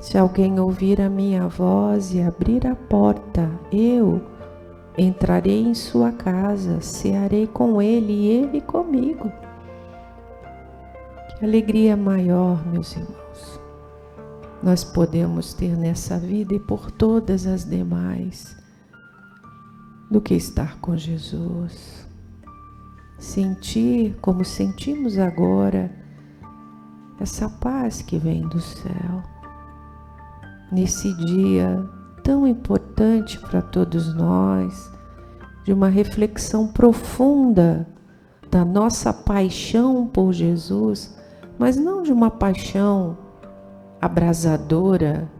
Se alguém ouvir a minha voz e abrir a porta, eu entrarei em sua casa, cearei com ele e ele comigo. Que alegria maior, meus irmãos, nós podemos ter nessa vida e por todas as demais, do que estar com Jesus. Sentir como sentimos agora, essa paz que vem do céu. Nesse dia tão importante para todos nós, de uma reflexão profunda da nossa paixão por Jesus, mas não de uma paixão abrasadora,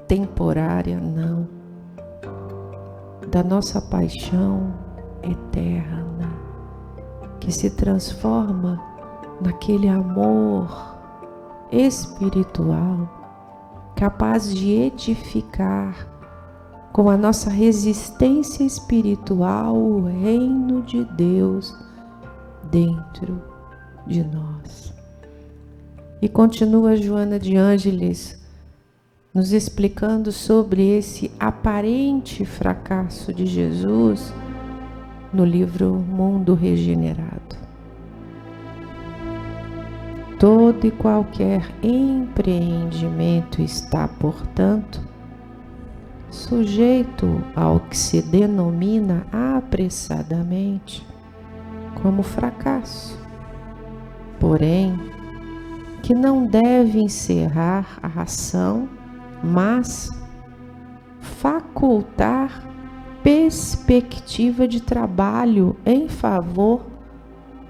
temporária, não. Da nossa paixão eterna, que se transforma naquele amor espiritual, capaz de edificar com a nossa resistência espiritual o reino de Deus dentro de nós. E continua Joana de Ângeles nos explicando sobre esse aparente fracasso de Jesus no livro Mundo Regenerado. Todo e qualquer empreendimento está, portanto, sujeito ao que se denomina apressadamente como fracasso, porém, que não deve encerrar a ação, mas facultar perspectiva de trabalho em favor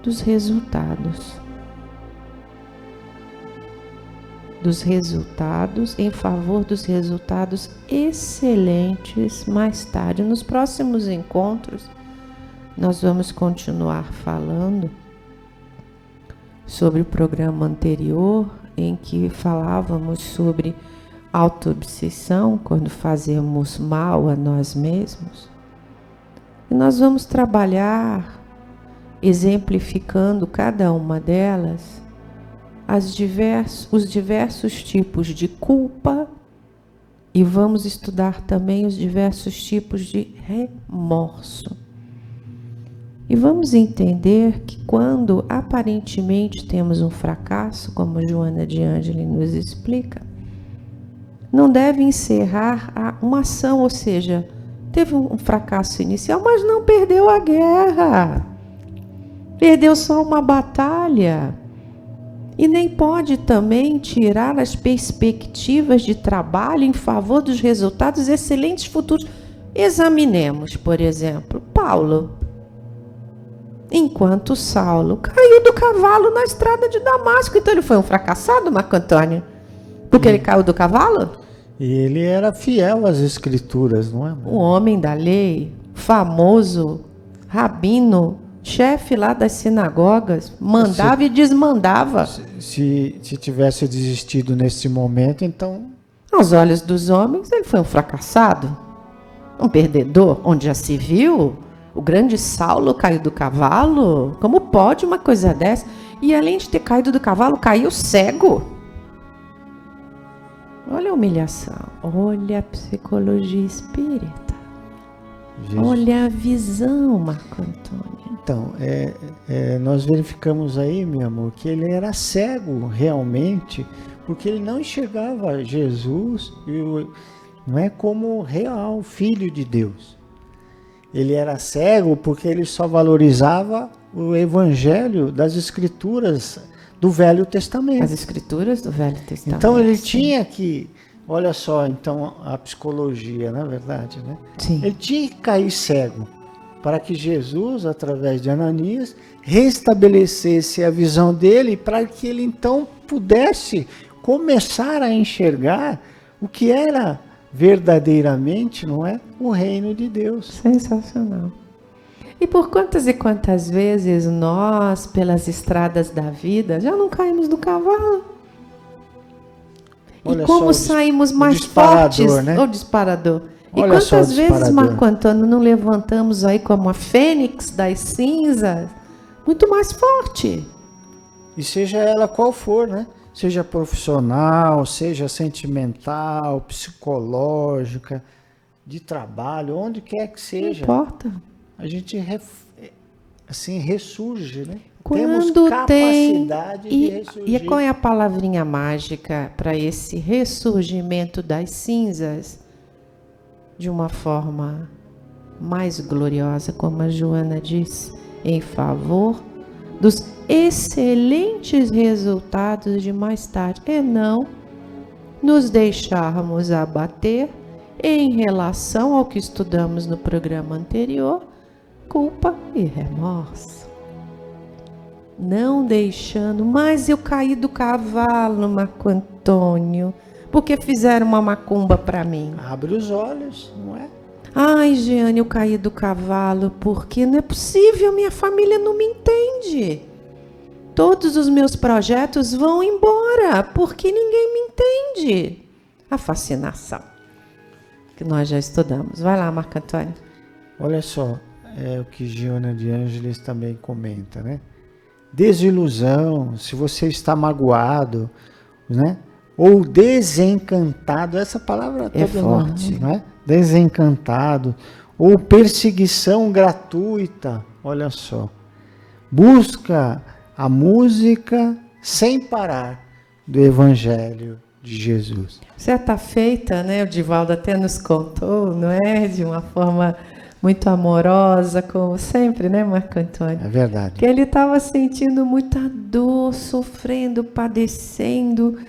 dos resultados. Em favor dos resultados excelentes mais tarde. Nos próximos encontros, nós vamos continuar falando sobre o programa anterior, em que falávamos sobre autoobsessão, quando fazemos mal a nós mesmos. E nós vamos trabalhar, exemplificando cada uma delas, os diversos tipos de culpa, e vamos estudar também os diversos tipos de remorso. E vamos entender que quando aparentemente temos um fracasso, como Joana de Ângeles nos explica, não deve encerrar uma ação, ou seja, teve um fracasso inicial, mas não perdeu a guerra, perdeu só uma batalha. E nem pode também tirar as perspectivas de trabalho em favor dos resultados excelentes futuros. Examinemos, por exemplo, Paulo. Enquanto Saulo caiu do cavalo na estrada de Damasco. Então ele foi um fracassado, Marco Antônio? Porque ele caiu do cavalo? E ele era fiel às escrituras, não é? Um homem da lei, famoso, rabino, chefe lá das sinagogas, mandava e desmandava. Se tivesse desistido nesse momento, então... Aos olhos dos homens, ele foi um fracassado, um perdedor, onde já se viu. O grande Saulo caiu do cavalo. Como pode uma coisa dessa? E além de ter caído do cavalo, caiu cego. Olha a humilhação, olha a psicologia espírita. Jesus. Olha a visão, Marco Antônio. Então, nós verificamos aí, meu amor, que ele era cego realmente, porque ele não enxergava Jesus, não é, como real filho de Deus. Ele era cego porque ele só valorizava o evangelho das escrituras do Velho Testamento. As escrituras do Velho Testamento. Então ele tinha que, olha só, então a psicologia, na verdade, né? Sim. Ele tinha que cair cego para que Jesus, através de Ananias, restabelecesse a visão dele, para que ele então pudesse começar a enxergar o que era verdadeiramente, não é, o reino de Deus. Sensacional. E por quantas e quantas vezes nós, pelas estradas da vida, já não caímos do cavalo? Olha, e como saímos mais fortes, né? O disparador. E olha, quantas vezes, Marco Antônio, não levantamos aí como a fênix das cinzas, muito mais forte? E seja ela qual for, né? seja profissional, seja sentimental, psicológica, de trabalho, onde quer que seja. Não importa. A gente assim ressurge, né? Quando temos capacidade de ressurgir. E qual é a palavrinha mágica para esse ressurgimento das cinzas de uma forma mais gloriosa, como a Joana disse, em favor dos excelentes resultados de mais tarde, e não nos deixarmos abater em relação ao que estudamos no programa anterior, culpa e remorso. Não deixando, mas eu caí do cavalo, Marco Antônio, porque fizeram uma macumba para mim. Abre os olhos, não é? Ai, Jeane, eu caí do cavalo porque não é possível, minha família não me entende. Todos os meus projetos vão embora porque ninguém me entende. A fascinação que nós já estudamos. Vai lá, Marco Antônio. Olha só, é o que Joana de Ângeles também comenta, né? Desilusão, se você está magoado, né? Ou desencantado, essa palavra é forte, não é? Desencantado, ou perseguição gratuita, olha só. Busca a música sem parar do Evangelho de Jesus. Certa feita, né? O Divaldo até nos contou, não é? De uma forma muito amorosa, como sempre, né, Marco Antônio? É verdade. Que ele estava sentindo muita dor, sofrendo, padecendo,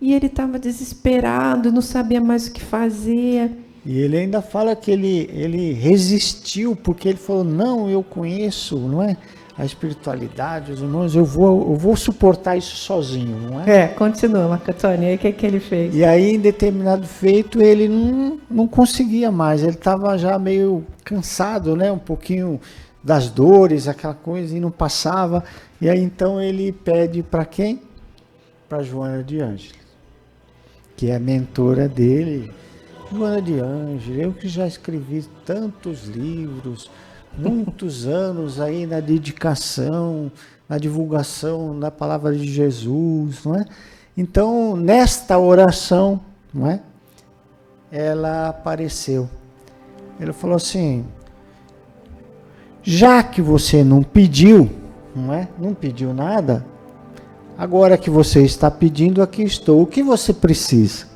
e ele estava desesperado, não sabia mais o que fazer. E ele ainda fala que ele resistiu, porque ele falou, não, eu conheço, não é? A espiritualidade, os irmãos, eu vou suportar isso sozinho, não é? Continua, Marco Antônio, aí o que ele fez? E aí, em determinado feito, ele não conseguia mais, ele estava já meio cansado, né? Um pouquinho das dores, aquela coisa, e não passava. E aí, então, ele pede para quem? Para Joana de Ângeles, que é a mentora dele. Joana de Ângeles, eu que já escrevi tantos livros, muitos anos aí na dedicação, na divulgação da palavra de Jesus, não é? Então, nesta oração, não é? Ela apareceu. Ela falou assim, já que você não pediu, não é? Não pediu nada, agora que você está pedindo, aqui estou. O que você precisa?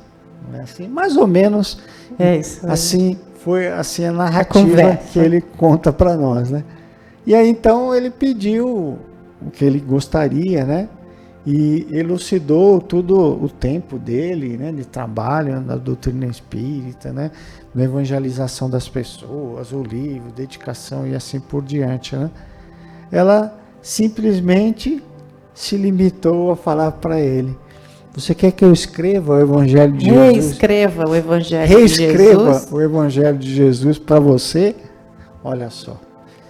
Não é assim? Mais ou menos, isso, assim, foi assim a narrativa que ele conta para nós, né? E aí então ele pediu o que ele gostaria, né? E elucidou todo o tempo dele, né? De trabalho na doutrina espírita, né? Na evangelização das pessoas, o livro, dedicação e assim por diante, né? Ela simplesmente se limitou a falar para ele, você quer que eu escreva o Evangelho de Jesus? Reescreva o Evangelho de Jesus. Reescreva o Evangelho de Jesus para você? Olha só.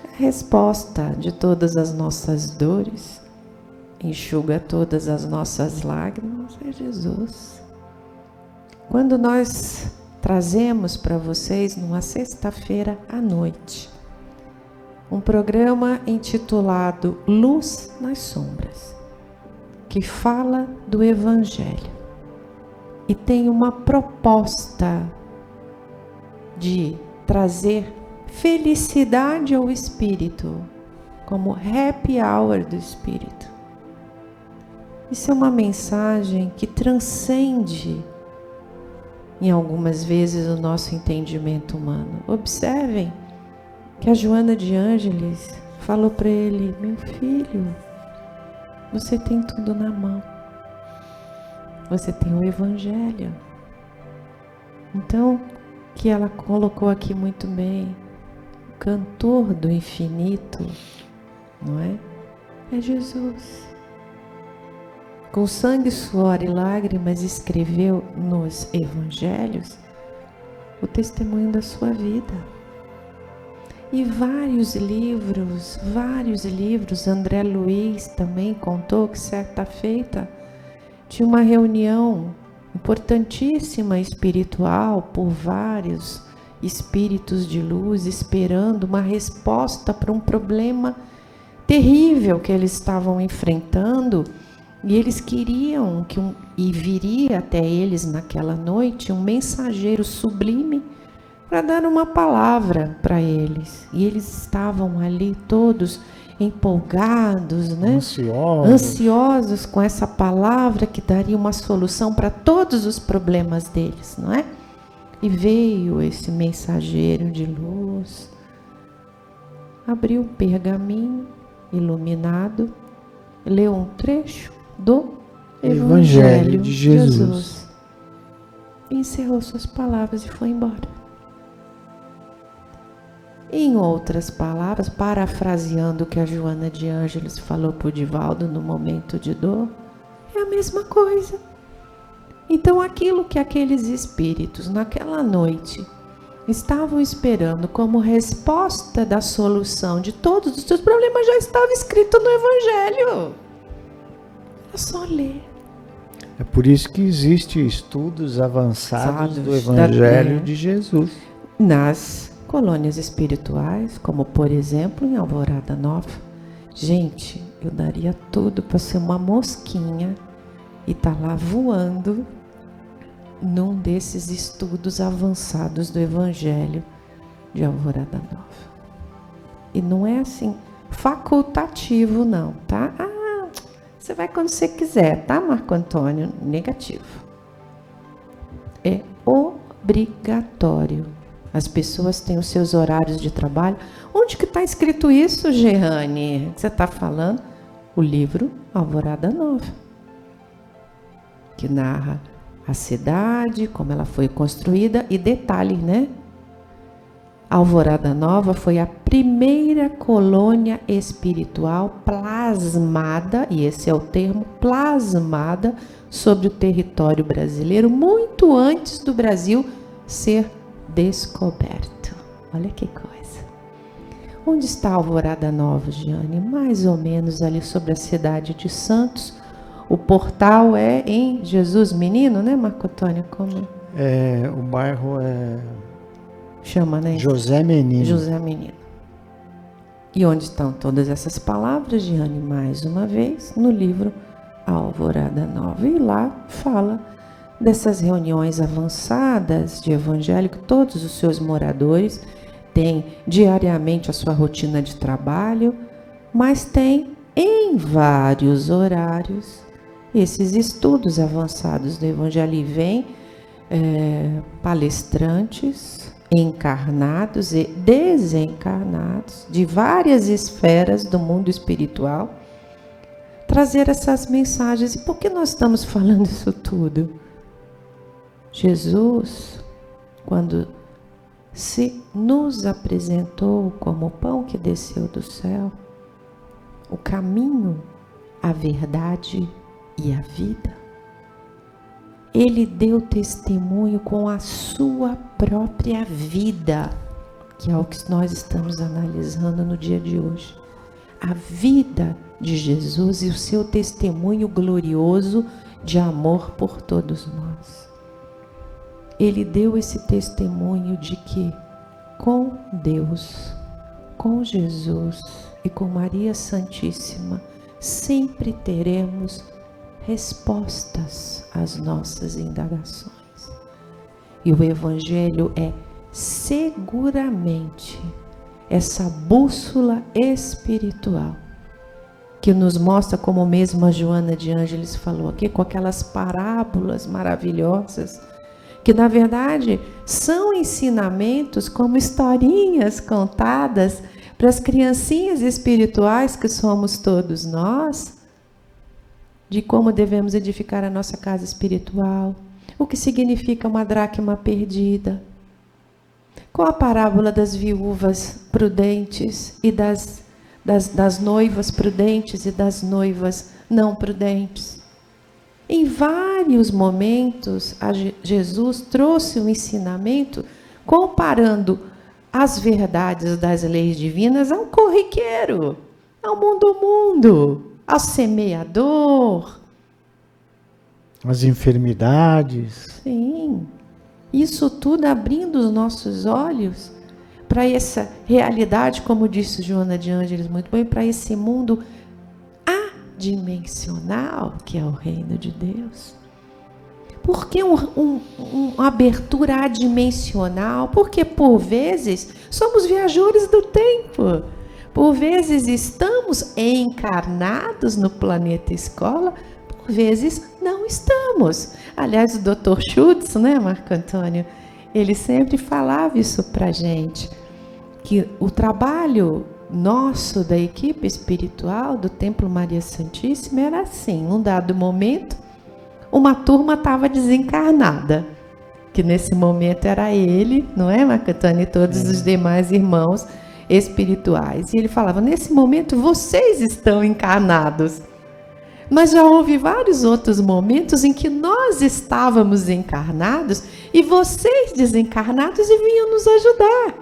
A resposta de todas as nossas dores, enxuga todas as nossas lágrimas, é Jesus. Quando nós trazemos para vocês, numa sexta-feira à noite, um programa intitulado Luz nas Sombras, que fala do Evangelho e tem uma proposta de trazer felicidade ao espírito, como happy hour do espírito. Isso é uma mensagem que transcende, em algumas vezes, o nosso entendimento humano. Observem que a Joana de Ângeles falou para ele, meu filho, você tem tudo na mão. Você tem o Evangelho. Então, que ela colocou aqui muito bem, o cantor do infinito, não é? É Jesus. Com sangue, suor e lágrimas escreveu nos Evangelhos o testemunho da sua vida. E vários livros, André Luiz também contou que certa feita tinha uma reunião importantíssima espiritual por vários espíritos de luz esperando uma resposta para um problema terrível que eles estavam enfrentando E eles queriam e viria até eles naquela noite um mensageiro sublime para dar uma palavra para eles. E eles estavam ali todos empolgados, né? Ansiosos com essa palavra que daria uma solução para todos os problemas deles, não é? E veio esse mensageiro de luz, abriu um pergaminho iluminado, leu um trecho do Evangelho de Jesus. Encerrou suas palavras e foi embora. Em outras palavras, parafraseando o que a Joana de Ângeles falou para o Divaldo no momento de dor, é a mesma coisa. Então, aquilo que aqueles espíritos naquela noite estavam esperando como resposta da solução de todos os seus problemas já estava escrito no Evangelho. É só ler. É por isso que existem estudos avançados do Evangelho de Jesus. Nas colônias espirituais, como por exemplo em Alvorada Nova. Gente, eu daria tudo para ser uma mosquinha e estar lá voando num desses estudos avançados do Evangelho de Alvorada Nova. E não é assim facultativo não, tá? Você vai quando você quiser, tá, Marco Antônio? Negativo. É obrigatório. As pessoas têm os seus horários de trabalho. Onde que está escrito isso, Gerane? Você está falando? O livro Alvorada Nova, que narra a cidade, como ela foi construída. E detalhe, né? Alvorada Nova foi a primeira colônia espiritual plasmada, e esse é o termo, plasmada, sobre o território brasileiro, muito antes do Brasil ser descoberto. Olha que coisa. Onde está Alvorada Nova, Giane? Mais ou menos ali sobre a cidade de Santos. O portal é em Jesus Menino, né, Marco Antônio? Como? O bairro é... Chama, né? José Menino. José Menino. E onde estão todas essas palavras, Giane? Mais uma vez, no livro Alvorada Nova. E lá fala dessas reuniões avançadas de evangelho que todos os seus moradores têm diariamente a sua rotina de trabalho, mas tem em vários horários esses estudos avançados do evangelho. E vem palestrantes encarnados e desencarnados de várias esferas do mundo espiritual trazer essas mensagens. E por que nós estamos falando isso tudo? Jesus, quando se nos apresentou como o pão que desceu do céu, o caminho, a verdade e a vida, ele deu testemunho com a sua própria vida, que é o que nós estamos analisando no dia de hoje. A vida de Jesus e o seu testemunho glorioso de amor por todos nós. Ele deu esse testemunho de que com Deus, com Jesus e com Maria Santíssima, sempre teremos respostas às nossas indagações. E o Evangelho é seguramente essa bússola espiritual que nos mostra, como mesmo a Joana de Ângeles falou aqui, com aquelas parábolas maravilhosas, que na verdade são ensinamentos como historinhas contadas para as criancinhas espirituais que somos todos nós, de como devemos edificar a nossa casa espiritual, o que significa uma dracma perdida, com a parábola das viúvas prudentes e das noivas prudentes e das noivas não prudentes. Em vários momentos, Jesus trouxe um ensinamento comparando as verdades das leis divinas ao corriqueiro, ao mundo, ao semeador. As enfermidades. Sim, isso tudo abrindo os nossos olhos para essa realidade, como disse Joana de Ângeles muito bem, para esse mundo dimensional, que é o reino de Deus. Por que uma abertura adimensional? Porque, por vezes, somos viajores do tempo. Por vezes, estamos encarnados no planeta escola. Por vezes, não estamos. Aliás, o Dr. Schultz, né, Marco Antônio? Ele sempre falava isso para a gente. Que o trabalho nosso, da equipe espiritual do Templo Maria Santíssima, era assim. Num dado momento, uma turma estava desencarnada, que nesse momento era ele, não é, Marco Antônio, e todos os demais irmãos espirituais. E ele falava, nesse momento vocês estão encarnados. Mas já houve vários outros momentos em que nós estávamos encarnados e vocês desencarnados e vinham nos ajudar.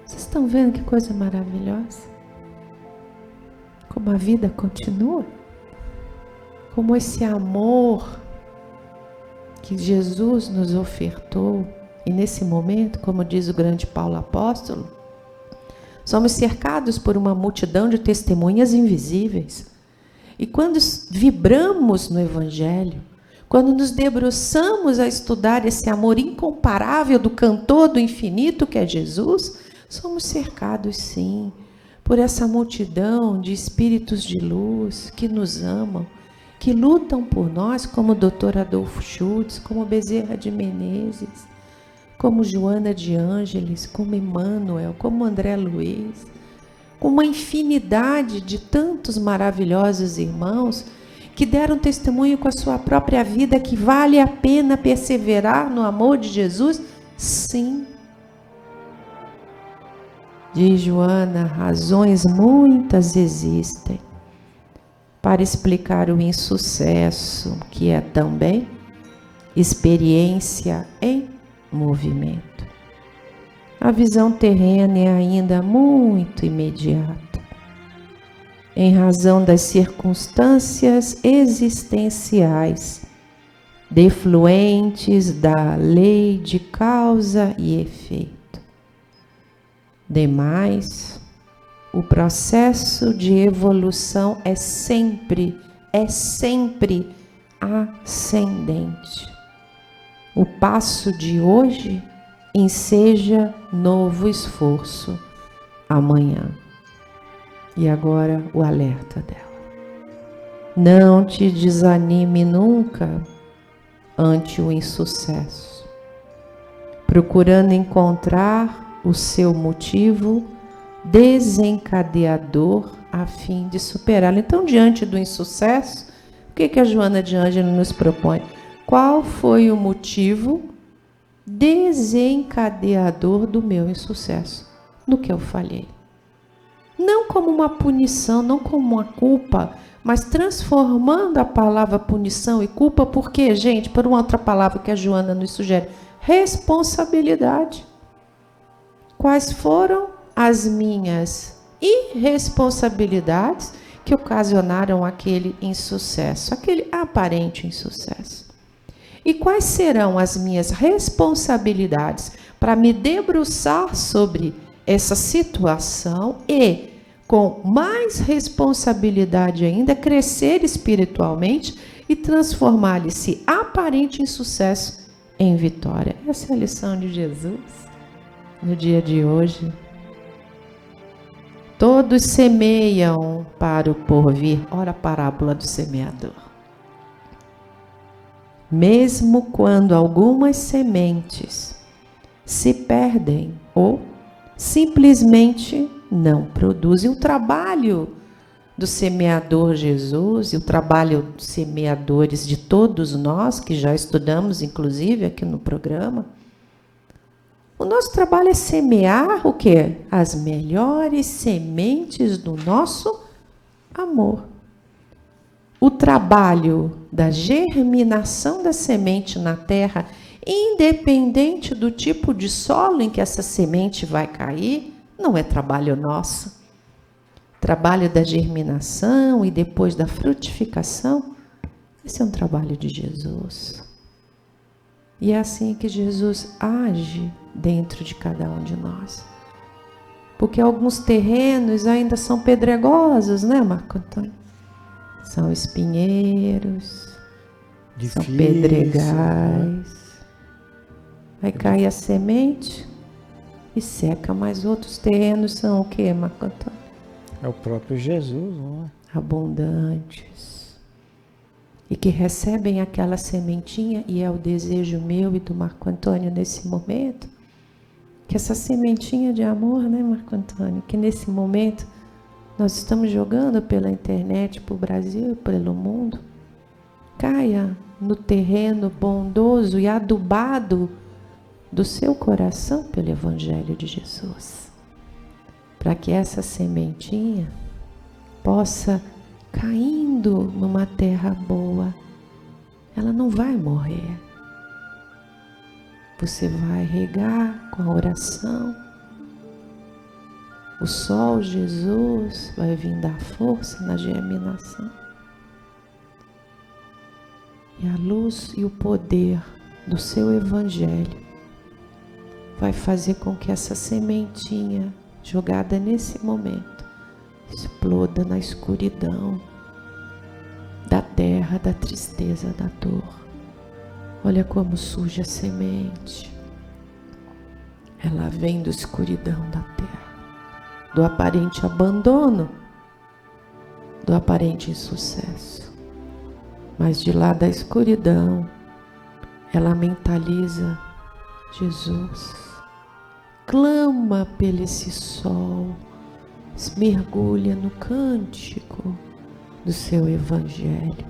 Vocês estão vendo que coisa maravilhosa? Como a vida continua? Como esse amor que Jesus nos ofertou, e nesse momento, como diz o grande Paulo Apóstolo, somos cercados por uma multidão de testemunhas invisíveis. E quando vibramos no Evangelho, quando nos debruçamos a estudar esse amor incomparável do cantor do infinito que é Jesus, somos cercados sim por essa multidão de espíritos de luz que nos amam, que lutam por nós, como o Dr. Adolfo Schultz, como Bezerra de Menezes, como Joana de Ângeles, como Emmanuel, como André Luiz, com uma infinidade de tantos maravilhosos irmãos que deram testemunho com a sua própria vida que vale a pena perseverar no amor de Jesus? Sim. Diz Joana, razões muitas existem para explicar o insucesso, que é também experiência em movimento. A visão terrena é ainda muito imediata, em razão das circunstâncias existenciais, defluentes da lei de causa e efeito. Demais, o processo de evolução é sempre ascendente. O passo de hoje enseja novo esforço amanhã. E agora o alerta dela. Não te desanime nunca ante o insucesso, procurando encontrar o seu motivo desencadeador a fim de superá-lo. Então, diante do insucesso, o que a Joana de Ângeles nos propõe? Qual foi o motivo desencadeador do meu insucesso? No que eu falhei. Não como uma punição, não como uma culpa, mas transformando a palavra punição e culpa, porque, gente, por uma outra palavra que a Joana nos sugere, responsabilidade. Quais foram as minhas irresponsabilidades que ocasionaram aquele insucesso, aquele aparente insucesso? E quais serão as minhas responsabilidades para me debruçar sobre essa situação e, com mais responsabilidade ainda, crescer espiritualmente e transformar esse aparente insucesso em vitória? Essa é a lição de Jesus no dia de hoje. Todos semeiam para o porvir. Ora a parábola do semeador. Mesmo quando algumas sementes se perdem ou simplesmente não produzem, o trabalho do semeador Jesus e o trabalho dos semeadores de todos nós, que já estudamos inclusive aqui no programa, o nosso trabalho é semear o quê? As melhores sementes do nosso amor. O trabalho da germinação da semente na terra, independente do tipo de solo em que essa semente vai cair, não é trabalho nosso. Trabalho da germinação e depois da frutificação, esse é um trabalho de Jesus. E é assim que Jesus age dentro de cada um de nós. Porque alguns terrenos ainda são pedregosos, né, Marco Antônio? São espinheiros, Difícil, são pedregais. Aí cai a semente e seca, mas outros terrenos são o que, Marco Antônio? É o próprio Jesus, não é? Abundantes. E que recebem aquela sementinha, e é o desejo meu e do Marco Antônio nesse momento, que essa sementinha de amor, né, Marco Antônio, que nesse momento nós estamos jogando pela internet, para o Brasil, pelo mundo, caia no terreno bondoso e adubado do seu coração pelo Evangelho de Jesus, para que essa sementinha possa, caindo numa terra boa, ela não vai morrer. Você vai regar com a oração, o sol Jesus vai vir dar força na germinação, e a luz e o poder do seu Evangelho vai fazer com que essa sementinha jogada nesse momento exploda na escuridão da terra, da tristeza, da dor. Olha como surge a semente. Ela vem da escuridão da terra, do aparente abandono, do aparente insucesso. Mas de lá da escuridão, ela mentaliza Jesus, clama pelo esse sol, se mergulha no cântico do seu Evangelho,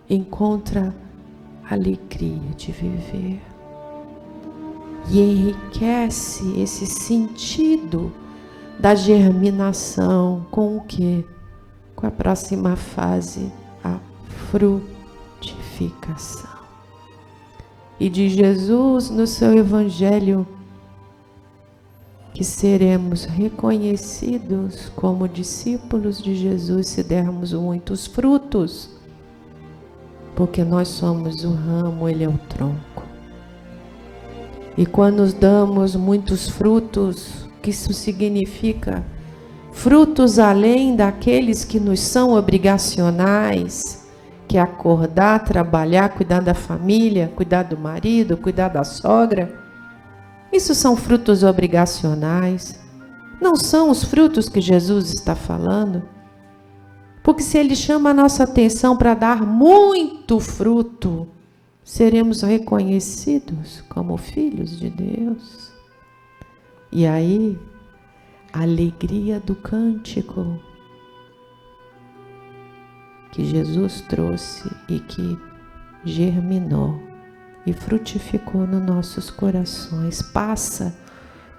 encontra alegria de viver e enriquece esse sentido da germinação com o quê? Com a próxima fase, a frutificação. E de Jesus no seu Evangelho, que seremos reconhecidos como discípulos de Jesus se dermos muitos frutos, porque nós somos o ramo, Ele é o tronco. E quando nos damos muitos frutos, que isso significa? Frutos além daqueles que nos são obrigacionais, que é acordar, trabalhar, cuidar da família, cuidar do marido, cuidar da sogra. Isso são frutos obrigacionais. Não são os frutos que Jesus está falando. Porque se Ele chama a nossa atenção para dar muito fruto, seremos reconhecidos como filhos de Deus. E aí, a alegria do cântico que Jesus trouxe e que germinou e frutificou nos nossos corações, passa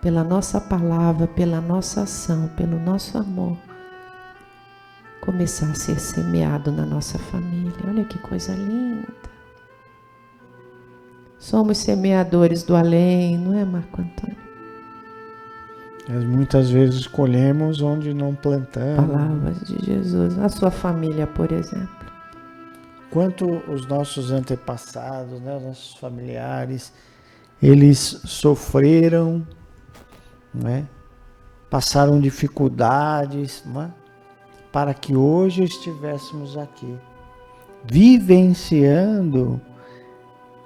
pela nossa palavra, pela nossa ação, pelo nosso amor, começar a ser semeado na nossa família. Olha que coisa linda. Somos semeadores do além, não é, Marco Antônio? Muitas vezes colhemos onde não plantamos. Palavras de Jesus. A sua família, por exemplo. Quanto os nossos antepassados, né, os nossos familiares, eles sofreram, né, passaram dificuldades, né, para que hoje estivéssemos aqui, vivenciando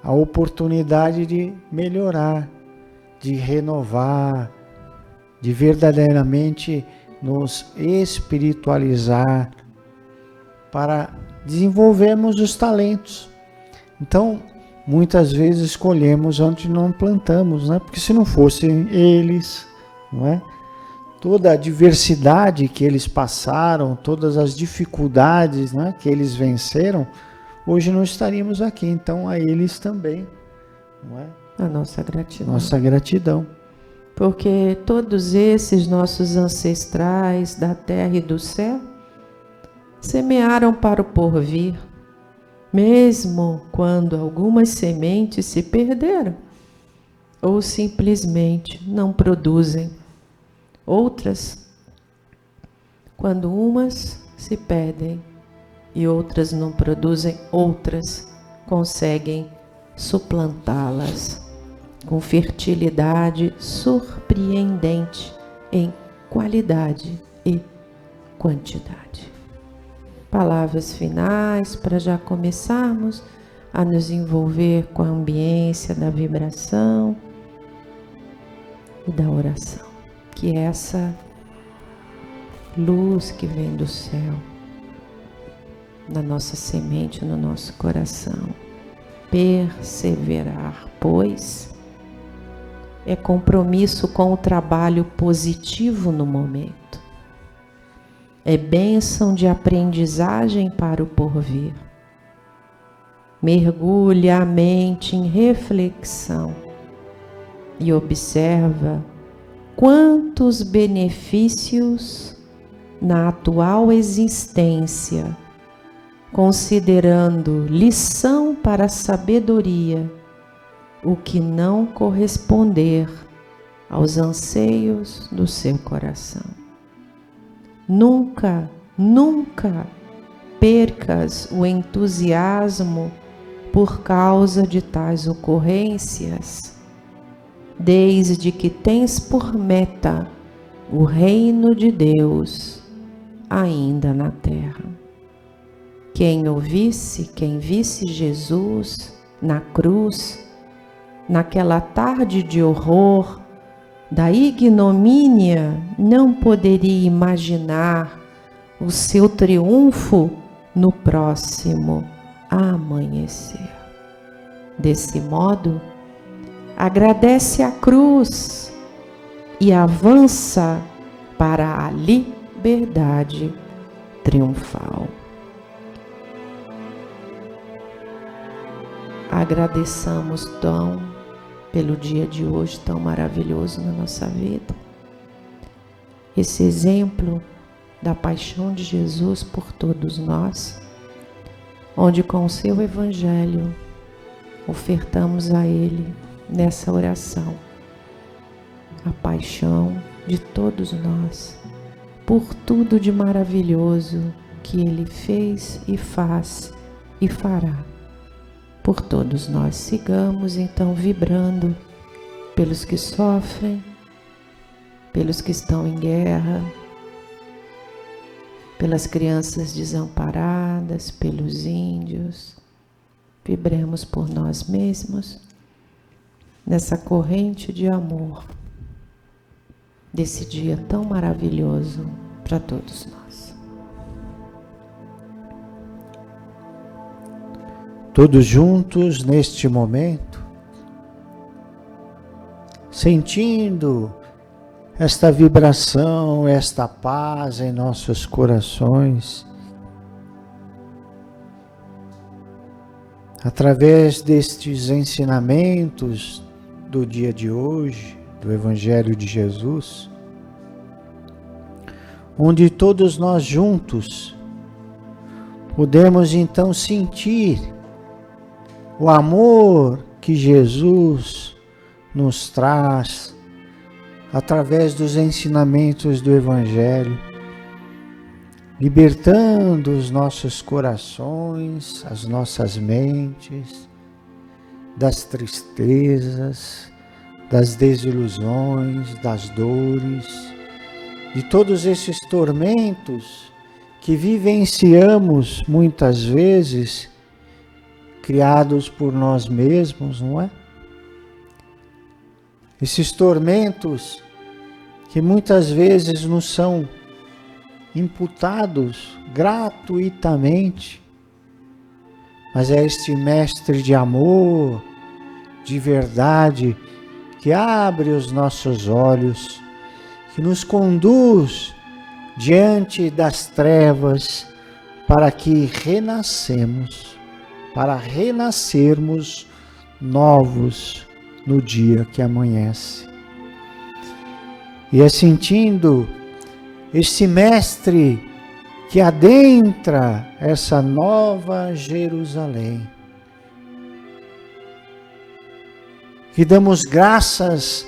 a oportunidade de melhorar, de renovar, de verdadeiramente nos espiritualizar para desenvolvermos os talentos. Então, muitas vezes escolhemos onde não plantamos, né? Porque se não fossem eles, não é? Toda a diversidade que eles passaram, todas as dificuldades, né, que eles venceram, hoje não estaríamos aqui. Então, a eles também, não é? A nossa gratidão. Nossa gratidão. Porque todos esses nossos ancestrais da terra e do céu semearam para o porvir, mesmo quando algumas sementes se perderam ou simplesmente não produzem. Outras, quando umas se perdem e outras não produzem, outras conseguem suplantá-las com fertilidade surpreendente em qualidade e quantidade. palavras finais para já começarmos a nos envolver com a ambiência da vibração e da oração, que é essa luz que vem do céu na nossa semente, no nosso coração. Perseverar, pois, é compromisso com o trabalho positivo no momento. É bênção de aprendizagem para o porvir. Mergulha a mente em reflexão e observa quantos benefícios na atual existência, considerando lição para a sabedoria, o que não corresponder aos anseios do seu coração. Nunca, nunca percas o entusiasmo por causa de tais ocorrências, desde que tens por meta o reino de Deus ainda na terra. Quem visse Jesus na cruz, naquela tarde de horror, da ignomínia, não poderia imaginar o seu triunfo no próximo amanhecer. Desse modo, agradece a cruz e avança para a liberdade triunfal. Agradeçamos tão pelo dia de hoje tão maravilhoso na nossa vida. Esse exemplo da paixão de Jesus por todos nós, onde com o seu Evangelho ofertamos a Ele nessa oração a paixão de todos nós por tudo de maravilhoso que Ele fez e faz e fará por todos nós. Sigamos então vibrando pelos que sofrem, pelos que estão em guerra, pelas crianças desamparadas, pelos índios. Vibremos por nós mesmos nessa corrente de amor desse dia tão maravilhoso para todos nós. Todos juntos neste momento, sentindo esta vibração, esta paz em nossos corações, através destes ensinamentos do dia de hoje, do Evangelho de Jesus, onde todos nós juntos podemos então sentir o amor que Jesus nos traz através dos ensinamentos do Evangelho, libertando os nossos corações, as nossas mentes, das tristezas, das desilusões, das dores, de todos esses tormentos que vivenciamos muitas vezes, criados por nós mesmos, não é? Esses tormentos que muitas vezes nos são imputados gratuitamente, mas é este mestre de amor, de verdade, que abre os nossos olhos, que nos conduz diante das trevas para que renascermos novos no dia que amanhece. E é sentindo este mestre que adentra essa nova Jerusalém, que damos graças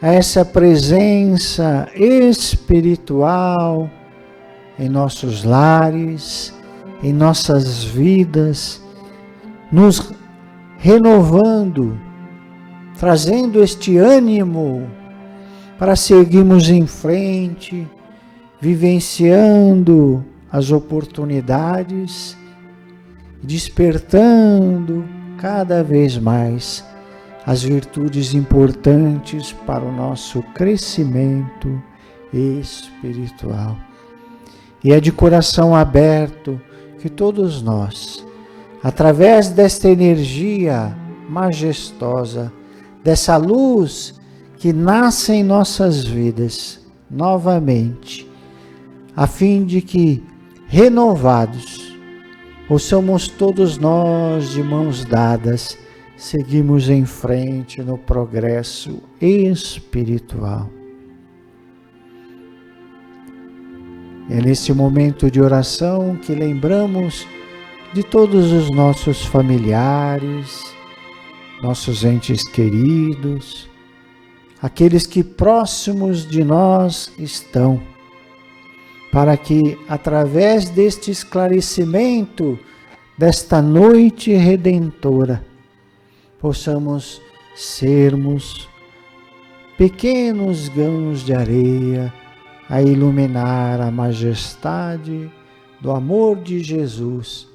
a essa presença espiritual em nossos lares, em nossas vidas, nos renovando, trazendo este ânimo para seguirmos em frente, vivenciando as oportunidades, despertando cada vez mais as virtudes importantes para o nosso crescimento espiritual. E é de coração aberto que todos nós, através desta energia majestosa, dessa luz que nasce em nossas vidas novamente, a fim de que, renovados, possamos todos nós, de mãos dadas, seguimos em frente no progresso espiritual. É nesse momento de oração que lembramos de todos os nossos familiares, nossos entes queridos, aqueles que próximos de nós estão, para que, através deste esclarecimento, desta noite redentora, possamos sermos pequenos grãos de areia a iluminar a majestade do amor de Jesus,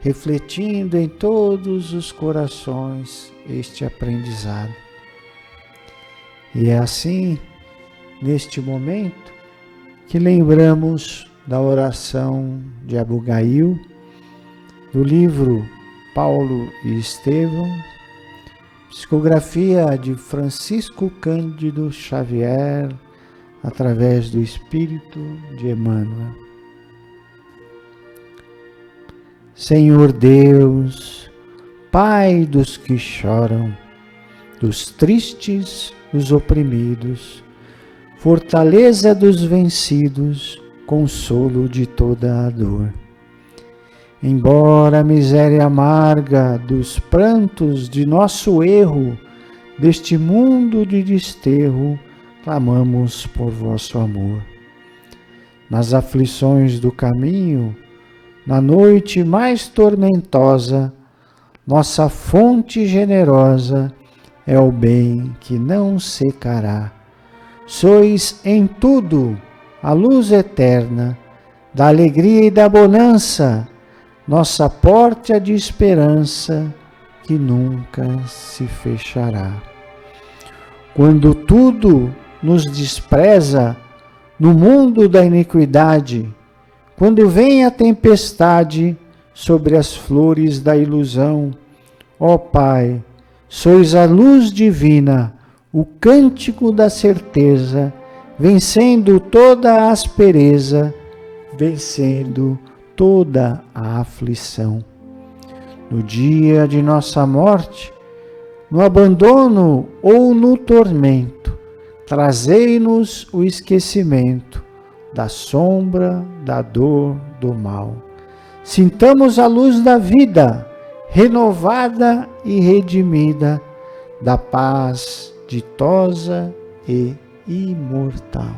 refletindo em todos os corações este aprendizado. E é assim, neste momento, que lembramos da oração de Abigail, do livro Paulo e Estevão, psicografia de Francisco Cândido Xavier, através do Espírito de Emmanuel. Senhor Deus, Pai dos que choram, dos tristes, dos oprimidos, fortaleza dos vencidos, consolo de toda a dor. Embora a miséria amarga dos prantos de nosso erro, deste mundo de desterro, clamamos por vosso amor. Nas aflições do caminho, na noite mais tormentosa, nossa fonte generosa é o bem que não secará. Sois em tudo a luz eterna, da alegria e da bonança, nossa porta de esperança que nunca se fechará. Quando tudo nos despreza no mundo da iniquidade, quando vem a tempestade sobre as flores da ilusão, ó Pai, sois a luz divina, o cântico da certeza, vencendo toda a aspereza, vencendo toda a aflição. No dia de nossa morte, no abandono ou no tormento, trazei-nos o esquecimento da sombra, da dor, do mal. Sintamos a luz da vida, renovada e redimida, da paz ditosa e imortal.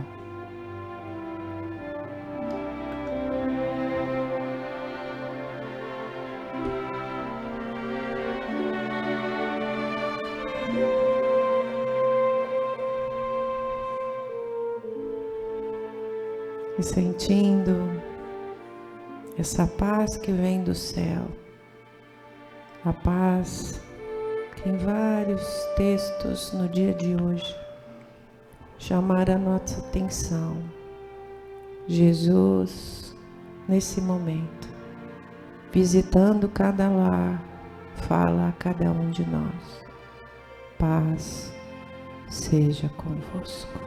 E sentindo essa paz que vem do céu, a paz que em vários textos no dia de hoje chamaram a nossa atenção. Jesus, nesse momento, visitando cada lar, fala a cada um de nós: paz seja convosco.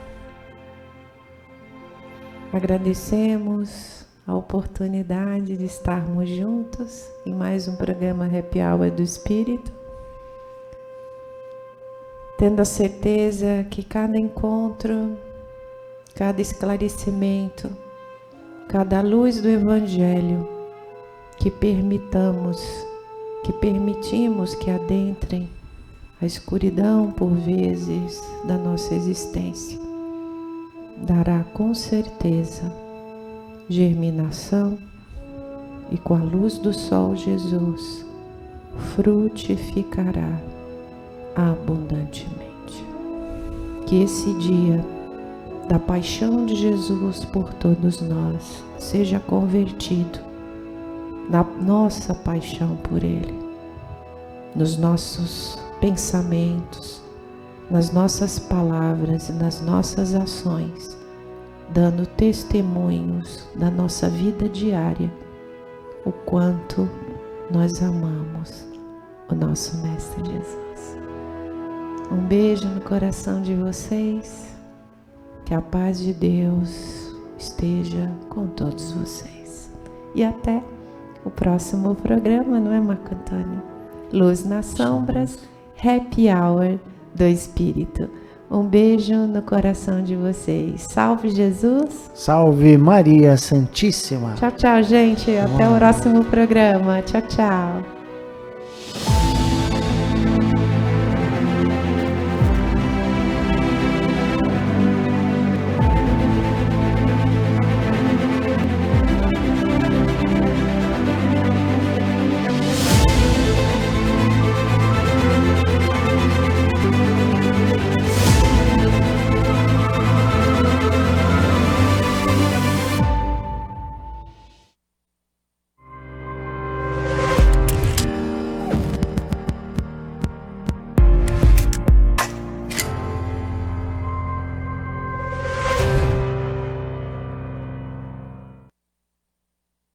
Agradecemos a oportunidade de estarmos juntos em mais um programa Happy Hour do Espírito, tendo a certeza que cada encontro, cada esclarecimento, cada luz do Evangelho que permitimos que adentrem a escuridão por vezes da nossa existência, dará com certeza germinação e com a luz do sol Jesus frutificará abundantemente. Que esse dia da paixão de Jesus por todos nós. Seja convertido na nossa paixão por Ele, nos nossos pensamentos, nas nossas palavras e nas nossas ações, dando testemunhos da nossa vida diária, o quanto nós amamos o nosso Mestre Jesus. Um beijo no coração de vocês, que a paz de Deus esteja com todos vocês. E até o próximo programa, não é, Marco Antônio? Luz nas Sombras, Happy Hour do Espírito. Um beijo no coração de vocês. Salve Jesus. Salve Maria Santíssima. Tchau, tchau, gente. Até o próximo programa. Tchau, tchau.